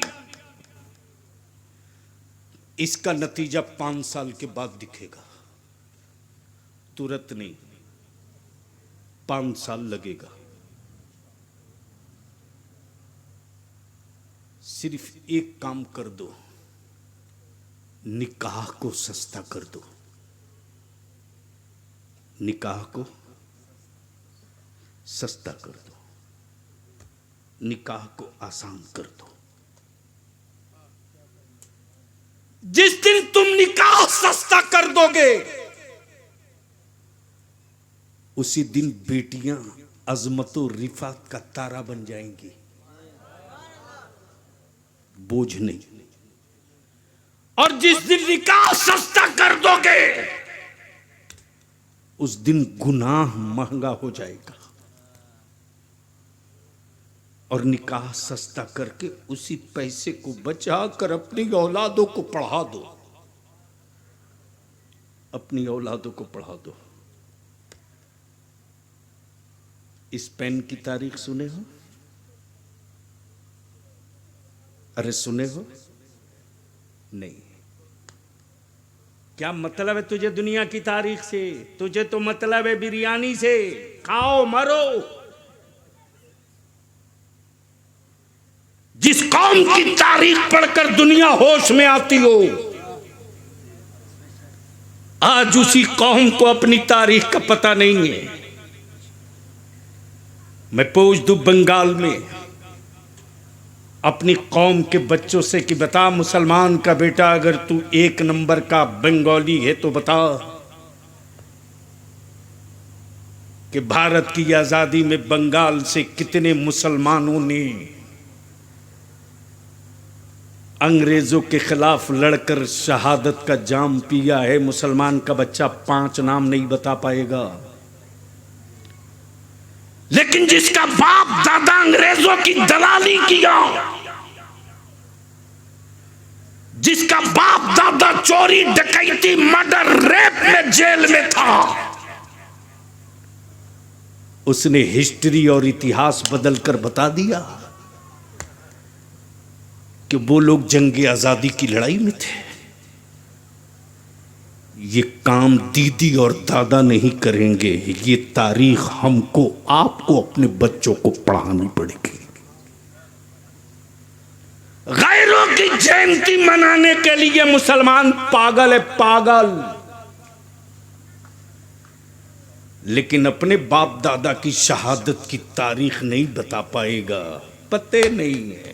इसका नतीजा 5 साल के बाद दिखेगा, तुरंत नहीं, 5 साल लगेगा। सिर्फ एक काम कर दो, निकाह को सस्ता कर दो, निकाह को सस्ता कर दो, निकाह को आसान कर दो। जिस दिन तुम निकाह सस्ता कर दोगे उसी दिन बेटियां अजमतो रिफात का तारा बन जाएंगी, बोझ नहीं। और जिस दिन निकाह सस्ता कर दोगे उस दिन गुनाह महंगा हो जाएगा। और निकाह सस्ता करके उसी पैसे को बचा कर अपनी औलादों को पढ़ा दो, अपनी औलादों को पढ़ा दो। स्पेन की तारीख सुने हो? अरे सुने हो? नहीं। क्या मतलब है तुझे दुनिया की तारीख से? तुझे तो मतलब है बिरयानी से, खाओ मरो। जिस कौम की तारीख पढ़कर दुनिया होश में आती हो, आज उसी कौम को अपनी तारीख का पता नहीं है। मैं पूछ दूं बंगाल में अपनी कौम के बच्चों से कि बता मुसलमान का बेटा, अगर तू 1 नंबर का बंगाली है तो बता कि भारत की आजादी में बंगाल से कितने मुसलमानों ने अंग्रेजों के खिलाफ लड़कर शहादत का जाम पिया है। मुसलमान का बच्चा 5 नाम नहीं बता पाएगा। लेकिन जिसका बाप दादा अंग्रेजों की दलाली किया, जिसका बाप दादा चोरी डकैती मर्डर रेप में जेल में था, उसने हिस्ट्री और इतिहास बदलकर बता दिया कि वो लोग जंग आजादी की लड़ाई में थे। ये काम दीदी और दादा नहीं करेंगे, ये तारीख हमको आपको अपने बच्चों को पढ़ानी पड़ेगी। गैरों की जयंती मनाने के लिए मुसलमान पागल है, पागल। लेकिन अपने बाप दादा की शहादत की तारीख नहीं बता पाएगा, पते नहीं है।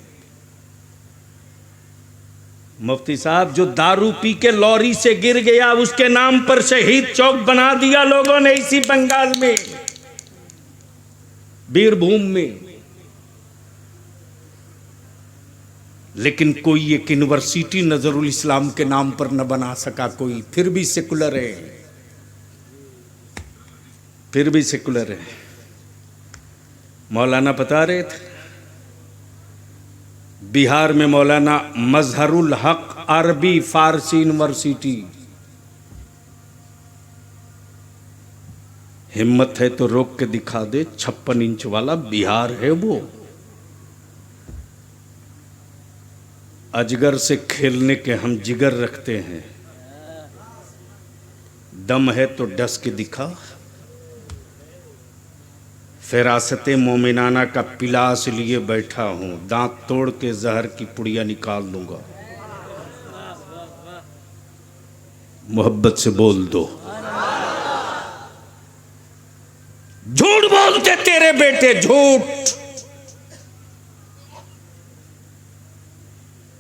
मुफ्ती साहब जो दारू पी के लॉरी से गिर गया, उसके नाम पर शहीद चौक बना दिया लोगों ने इसी बंगाल में, बीरभूम में। लेकिन कोई एक यूनिवर्सिटी नजरुल इस्लाम के नाम पर न बना सका कोई, फिर भी सेकुलर है, फिर भी सेकुलर है। मौलाना बता रहे थे बिहार में मौलाना मजहरुल हक अरबी फारसी यूनिवर्सिटी, हिम्मत है तो रोक के दिखा दे, 56 इंच वाला बिहार है वो। अजगर से खेलने के हम जिगर रखते हैं, दम है तो डस के दिखा। फिरासते मोमिनाना का पिलास लिए बैठा हूं, दांत तोड़ के जहर की पुड़िया निकाल लूंगा। मोहब्बत से बोल दो। झूठ बोलते तेरे बेटे, झूठ।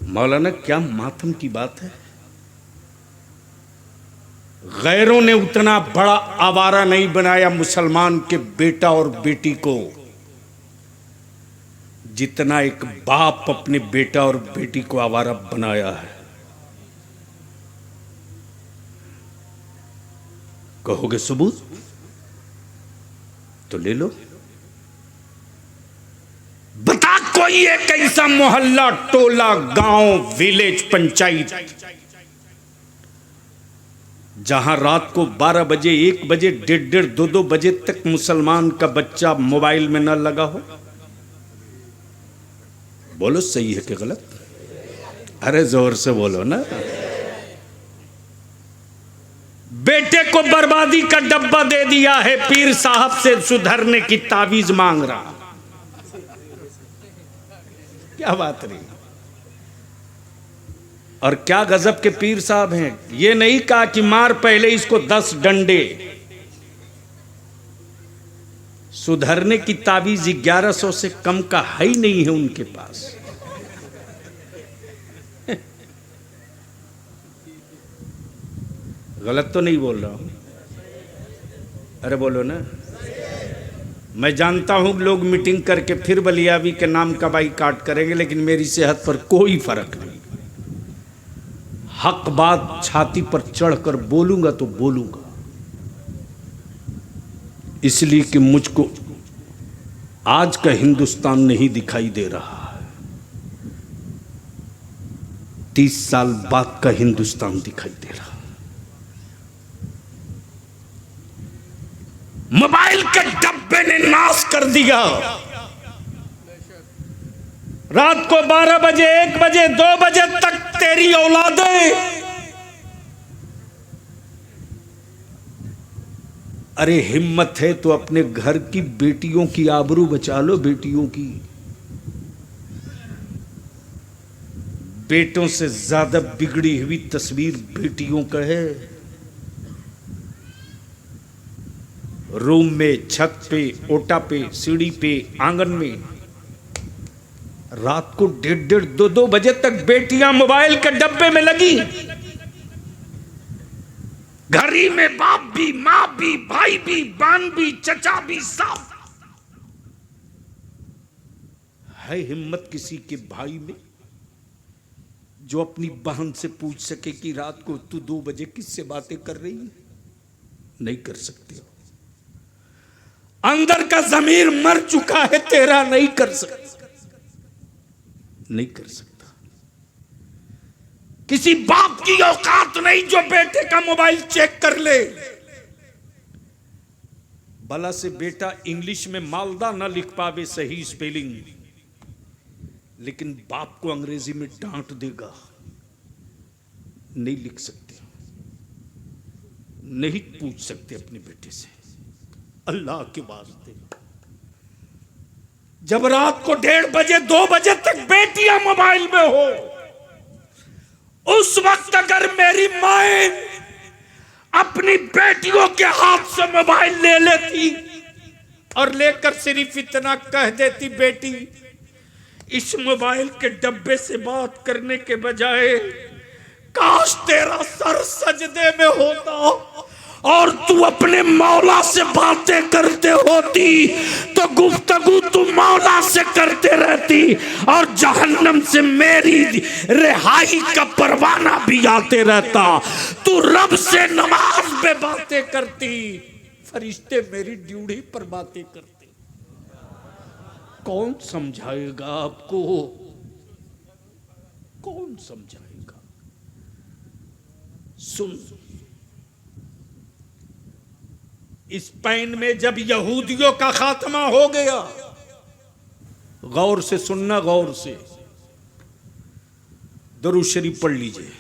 मौलाना क्या मातम की बात है। गैरों ने उतना बड़ा आवारा नहीं बनाया मुसलमान के बेटा और बेटी को, जितना एक बाप अपने बेटा और बेटी को आवारा बनाया है। कहोगे सबूत तो ले लो। बता कोई एक ऐसा मोहल्ला, टोला, गांव, विलेज, पंचायत जहां रात को 12 बजे, 1 बजे, 1:30, 2 बजे तक मुसलमान का बच्चा मोबाइल में न लगा हो। बोलो सही है कि गलत? अरे जोर से बोलो ना। बेटे को बर्बादी का डब्बा दे दिया है, पीर साहब से सुधरने की तावीज मांग रहा। क्या बात रही। और क्या गजब के पीर साहब हैं। ये नहीं कहा कि मार पहले इसको 10 डंडे। सुधरने की तावीज 1100 से कम का है ही नहीं है उनके पास। गलत तो नहीं बोल रहा हूं? अरे बोलो ना। मैं जानता हूं लोग मीटिंग करके फिर बलियावी के नाम का बाइकाट करेंगे, लेकिन मेरी सेहत पर कोई फर्क नहीं। हक बात छाती पर चढ़कर बोलूंगा तो बोलूंगा, इसलिए कि मुझको आज का हिंदुस्तान नहीं दिखाई दे रहा है, 30 साल बाद का हिंदुस्तान दिखाई दे रहा है। मोबाइल के डब्बे ने नाश कर दिया। रात को 12 बजे, 1 बजे, 2 बजे तक तेरी औलादें, अरे हिम्मत है तो अपने घर की बेटियों की आबरू बचा लो। बेटियों की, बेटों से ज्यादा बिगड़ी हुई तस्वीर बेटियों का है। रूम में, छत पे, ओटा पे, सीढ़ी पे, आंगन में रात को 1:30, 2 बजे तक बेटियां मोबाइल के डब्बे में लगी। घरी में बाप भी, मां भी, भाई भी, बहन भी, चचा भी, सब है। हिम्मत किसी के भाई में जो अपनी बहन से पूछ सके कि रात को तू 2 बजे किससे बातें कर रही है? नहीं कर सकते। अंदर का ज़मीर मर चुका है तेरा, नहीं कर सकता, नहीं कर सकता। किसी बाप की औकात नहीं जो बेटे का मोबाइल चेक कर ले। भला से बेटा इंग्लिश में मालदा न लिख पावे सही स्पेलिंग, लेकिन बाप को अंग्रेजी में डांट देगा। नहीं लिख सकते, नहीं पूछ सकते अपने बेटे से। अल्लाह के वास्ते, जब रात को 1:30 बजे, 2 बजे तक बेटियां मोबाइल में हो, उस वक्त अगर मेरी माए अपनी बेटियों के हाथ से मोबाइल ले लेती और लेकर सिर्फ इतना कह देती, बेटी इस मोबाइल के डब्बे से बात करने के बजाय काश तेरा सर सजदे में होता और तू अपने मौला से बातें करते होती, तो गुफ्तगू तू माँ मौला से करते रहती और जहन्नम से मेरी रिहाई का परवाना भी आते रहता। तू रब से नमाज पे बातें करती, फरिश्ते मेरी ड्यूटी पर बातें करते। कौन समझाएगा आपको, कौन समझाएगा? सुन, स्पेन में जब यहूदियों का खात्मा हो गया, गौर से सुनना, गौर से दरूद शरीफ पढ़ लीजिए।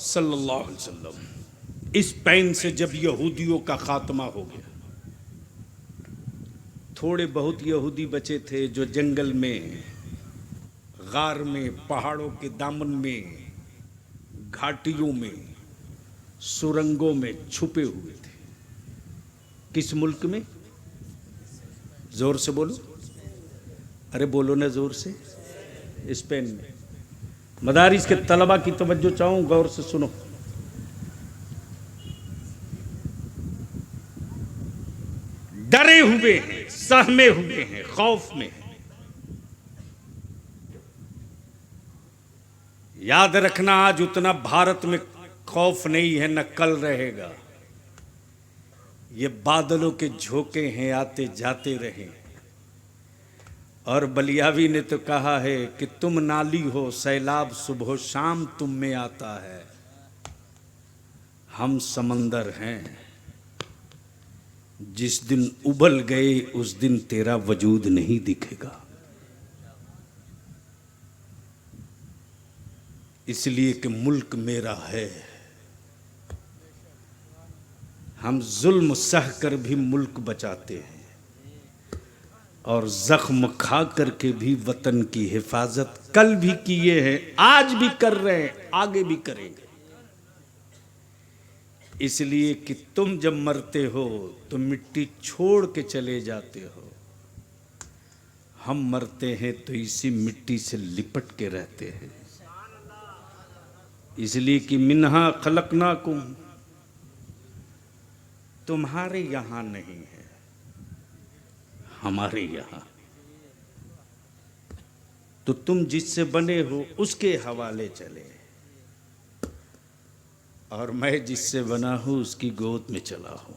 सल्लल्लाहु अलैहि वसल्लम। स्पेन से जब यहूदियों का खात्मा हो गया, थोड़े बहुत यहूदी बचे थे जो जंगल में, गार में, पहाड़ों के दामन में, घाटियों में, सुरंगों में छुपे हुए थे। किस मुल्क में? जोर से बोलो, अरे बोलो ना जोर से। स्पेन में। मदारिस के तलबा की तवज्जो चाहूं, गौर से सुनो। डरे हुए हैं, सहमे हुए हैं, खौफ में हैं। याद रखना, आज उतना भारत में खौफ नहीं है, न कल रहेगा। ये बादलों के झोंके हैं, आते जाते रहे। और बलियावी ने तो कहा है कि तुम नाली हो, सैलाब सुबह शाम तुम में आता है। हम समंदर हैं, जिस दिन उबल गए उस दिन तेरा वजूद नहीं दिखेगा। इसलिए कि मुल्क मेरा है। हम जुल्म सह कर भी मुल्क बचाते हैं और जख्म खा करके भी वतन की हिफाजत कल भी किए हैं, आज भी कर रहे हैं, आगे भी करेंगे। इसलिए कि तुम जब मरते हो तो मिट्टी छोड़ के चले जाते हो, हम मरते हैं तो इसी मिट्टी से लिपट के रहते हैं। इसलिए कि मिन्हा खलकनाकुम, तुम्हारे यहां नहीं है, हमारे यहां। तो तुम जिससे बने हो उसके हवाले चले, और मैं जिससे बना हूं उसकी गोद में चला हूं।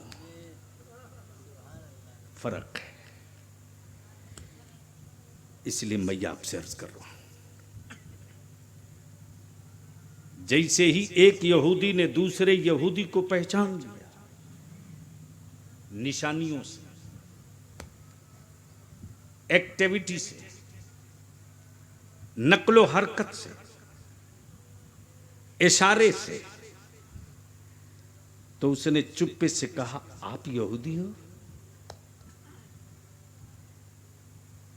फर्क है। इसलिए मैं आपसे अर्ज कर रहा हूं, जैसे ही एक यहूदी ने दूसरे यहूदी को पहचान लिया निशानियों से, एक्टिविटी से, नकलो हरकत से, इशारे से, तो उसने चुप्पे से कहा, आप यहूदी हो?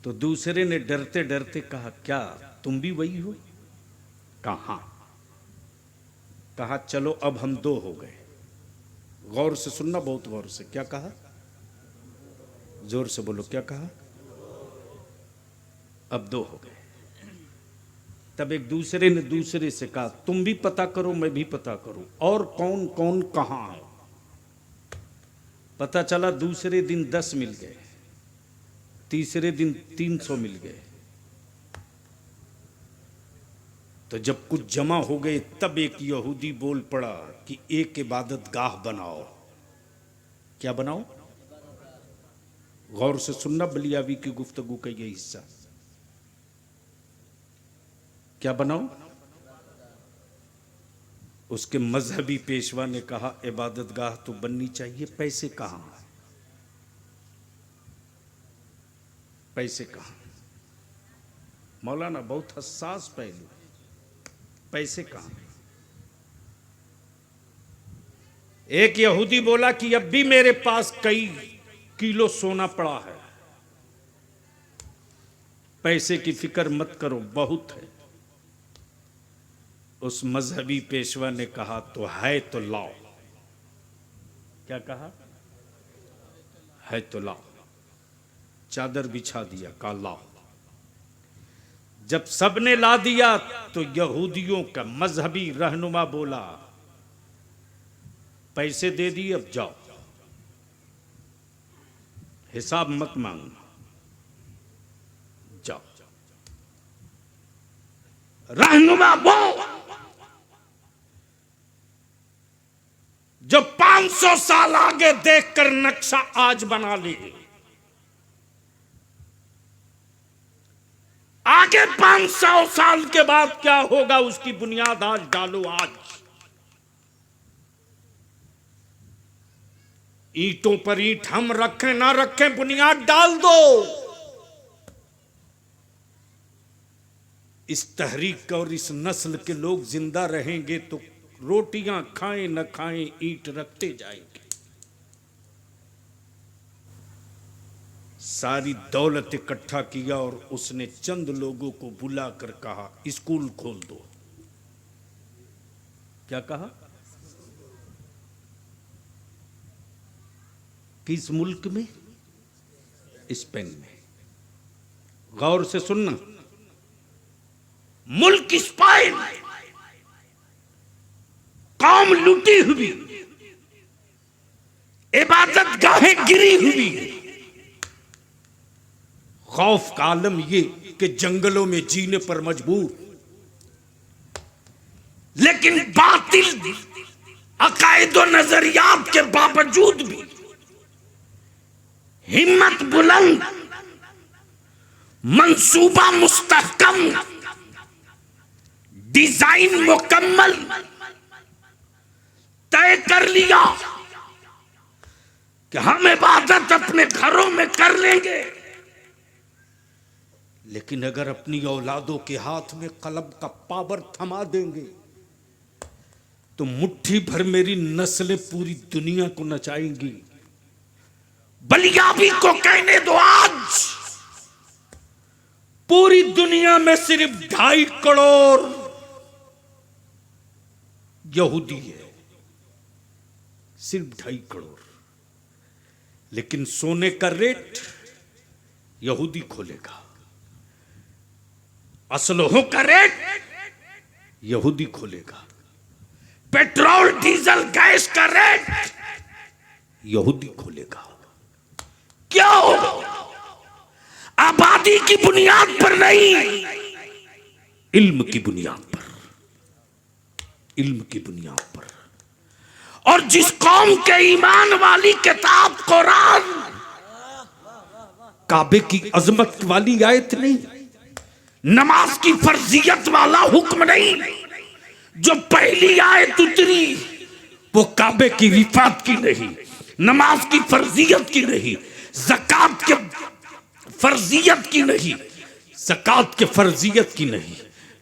तो दूसरे ने डरते डरते कहा, क्या तुम भी वही हो? कहा, कहा चलो अब हम दो हो गए। गौर से सुनना, बहुत गौर से। क्या कहा? जोर से बोलो, क्या कहा? अब दो हो गए। तब एक दूसरे ने दूसरे से कहा, तुम भी पता करो, मैं भी पता करूं, और कौन कौन कहां है। पता चला दूसरे दिन 10 मिल गए, तीसरे दिन 300 मिल गए। तो जब कुछ जमा हो गए तब एक यहूदी बोल पड़ा कि एक इबादत गाह बनाओ। क्या बनाओ? गौर से सुनना, बलियावी की गुफ्तगू का ये हिस्सा। क्या बनाओ? उसके मजहबी पेशवा ने कहा, इबादत गाह तो बननी चाहिए, पैसे कहां? पैसे कहां? मौलाना बहुत हसास पहलू, पैसे कहां? एक यहूदी बोला कि अब भी मेरे पास कई किलो सोना पड़ा है, पैसे की फिक्र मत करो, बहुत है। उस मजहबी पेशवा ने कहा तो है तो लाओ। क्या कहा? है तो लाओ। चादर बिछा दिया, कहा लाओ। जब सबने ला दिया तो यहूदियों का मजहबी रहनुमा बोला पैसे दे दिए, अब जाओ, हिसाब मत मांगना, जाओ। रहनुमा वो जो 500 साल आगे देखकर नक्शा आज बना ले, आगे 500 साल के बाद क्या होगा उसकी बुनियाद आज डालो। आज ईंटों पर ईंट हम रखें ना रखें, बुनियाद डाल दो। इस तहरीक और इस नस्ल के लोग जिंदा रहेंगे तो रोटियां खाएं न खाएं ईंट रखते जाएंगे। सारी दौलत इकट्ठा किया और उसने चंद लोगों को बुलाकर कहा स्कूल खोल दो। क्या कहा? किस मुल्क में? स्पेन में। गौर से सुनना, मुल्क स्पेन, कौम लूटी हुई, इबादत गाहें गिरी हुई, खौफ का आलम ये कि जंगलों में जीने पर मजबूर, लेकिन बातिल अकायद और नजरियात के बावजूद भी हिम्मत बुलंद, मंसूबा मुस्तहकम, डिजाइन मुकम्मल तय कर लिया कि हम इबादत अपने घरों में कर लेंगे, लेकिन अगर अपनी औलादों के हाथ में कलम का पावर थमा देंगे तो मुट्ठी भर मेरी नस्लें पूरी दुनिया को नचाएंगी। बलियाबी को कहने दो, आज पूरी दुनिया में सिर्फ 2.5 करोड़ यहूदी है, सिर्फ 2.5 करोड़, लेकिन सोने का रेट यहूदी खोलेगा, असलहों का रेट यहूदी खोलेगा, पेट्रोल डीजल गैस का रेट यहूदी खोलेगा। क्यों? आबादी की बुनियाद पर नहीं, इल्म की बुनियाद पर, इल्म की बुनियाद पर। और जिस कौम के ईमान वाली किताब कुरान, काबे की अजमत वाली आयत नहीं, नमाज की फर्जियत वाला हुक्म नहीं, जो पहली आयत उतरी वो काबे की रिफात की नहीं, नमाज की फर्जियत की नहीं, ज़कात के फर्जियत की नहीं, ज़कात के फर्जियत की नहीं,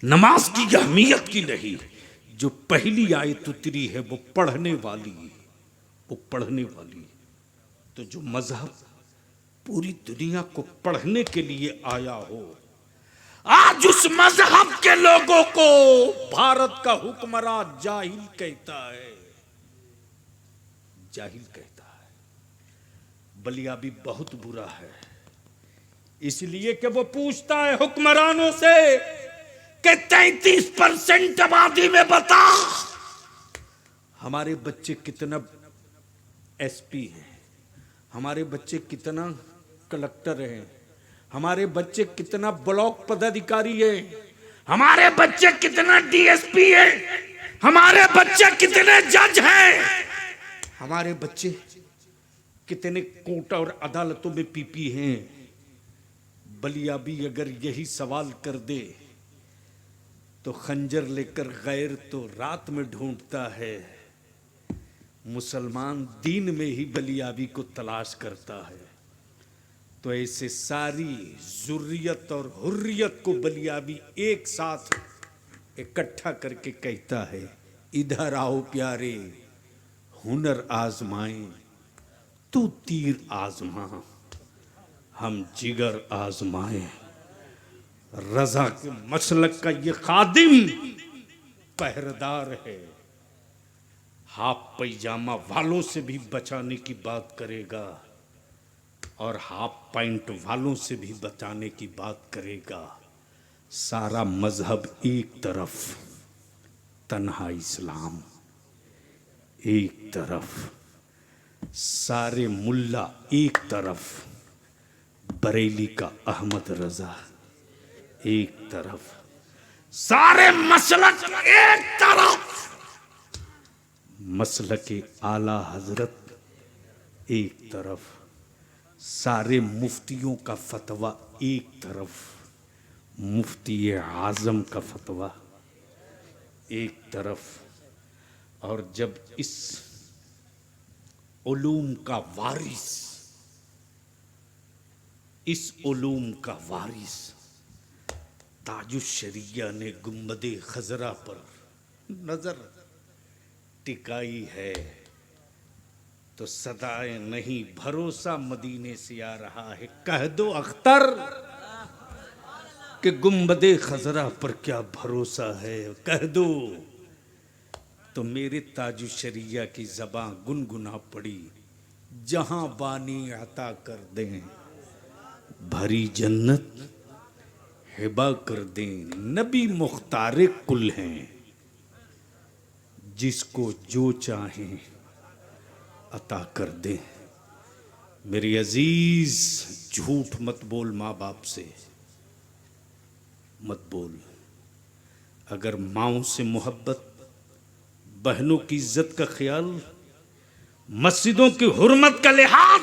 नमाज की अहमियत की नहीं, जो पहली आयत उतरी है वो पढ़ने वाली, वो पढ़ने वाली। तो जो मजहब पूरी दुनिया को पढ़ने के लिए आया हो, आज उस मजहब के लोगों को भारत का हुक्मरान जाहिल कहता है, जाहिल कहता है। बलियाबी बहुत बुरा है, इसलिए कि वो पूछता है हुक्मरानों से कि 33% आबादी में बता हमारे बच्चे कितना एसपी हैं, हमारे बच्चे कितना कलेक्टर हैं, हमारे बच्चे कितना ब्लॉक पदाधिकारी है, हमारे बच्चे कितना डीएसपी है, हमारे बच्चे कितने जज हैं, हमारे बच्चे कितने कोर्ट और अदालतों में पीपी हैं। बलियाबी अगर यही सवाल कर दे तो खंजर लेकर गैर तो रात में ढूंढता है, मुसलमान दीन में ही बलियाबी को तलाश करता है। तो ऐसे सारी जुर्रियत और हुर्रियत को बलियाबी एक साथ इकट्ठा करके कहता है, इधर आओ प्यारे, हुनर आजमाएं, तू तीर आजमा, हम जिगर आजमाएं। रजा के मसलक का ये खादिम पहरेदार है, हाफ पैजामा वालों से भी बचाने की बात करेगा और हाफ पैंट वालों से भी बचाने की बात करेगा। सारा मजहब एक तरफ, तन्हा इस्लाम एक तरफ, सारे मुल्ला एक तरफ, बरेली का अहमद रजा एक तरफ, सारे मसलक एक तरफ, मसलक आला हजरत एक तरफ, सारे मुफ्तियों का फतवा एक तरफ, मुफ्ती आजम का फतवा एक तरफ। और जब इस उलूम का वारिस, इस उलूम का वारिस ताजुश्शरिया ने गुंबदे खजरा पर नजर टिकाई है तो सदाए नहीं, भरोसा मदीने से आ रहा है। कह दो अख्तर कि गुंबदे खजरा पर क्या भरोसा है, कह दो तो मेरे ताजुश्शरिया की ज़बां गुनगुना पड़ी। जहां बानी अता कर दें, भरी जन्नत हिबा कर दें। नबी मुख्तार कुल हैं, जिसको जो चाहें अता कर दें। मेरे अजीज, झूठ मत बोल माँ बाप से, मत बोल। अगर माओ से मोहब्बत, बहनों की इज्जत का ख्याल, मस्जिदों की हुर्मत का लिहाज,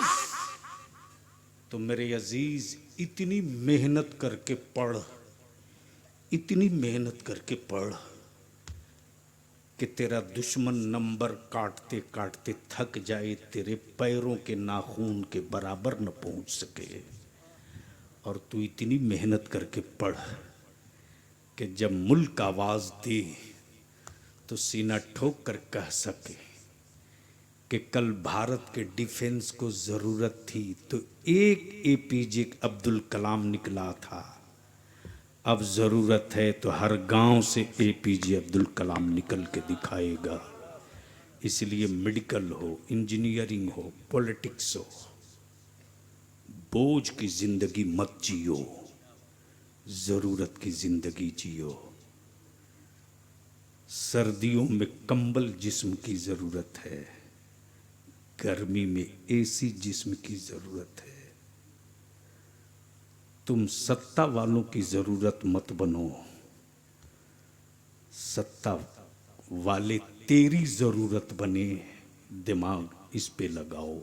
तो मेरे अजीज इतनी मेहनत करके पढ़, इतनी मेहनत करके पढ़ कि तेरा दुश्मन नंबर काटते काटते थक जाए, तेरे पैरों के नाखून के बराबर न पहुंच सके। और तू इतनी मेहनत करके पढ़ कि जब मुल्क आवाज दे तो सीना ठोक कर कह सके कि कल भारत के डिफेंस को जरूरत थी तो एक एपीजे अब्दुल कलाम निकला था, अब जरूरत है तो हर गांव से एपीजे अब्दुल कलाम निकल के दिखाएगा। इसलिए मेडिकल हो, इंजीनियरिंग हो, पॉलिटिक्स हो, बोझ की जिंदगी मत जियो, जरूरत की जिंदगी जियो। सर्दियों में कंबल जिस्म की जरूरत है, गर्मी में एसी जिस्म की जरूरत है। तुम सत्ता वालों की जरूरत मत बनो, सत्ता वाले तेरी जरूरत बने। दिमाग इस पे लगाओ।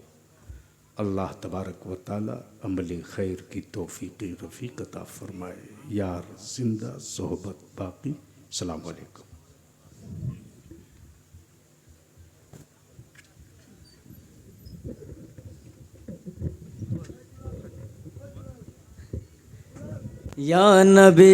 अल्लाह तबारक व ताला अमल खैर की तौफीक रफ़ीक अता फरमाए। यार जिंदा सोहबत बाकी। सलाम अलैकुम। या नबी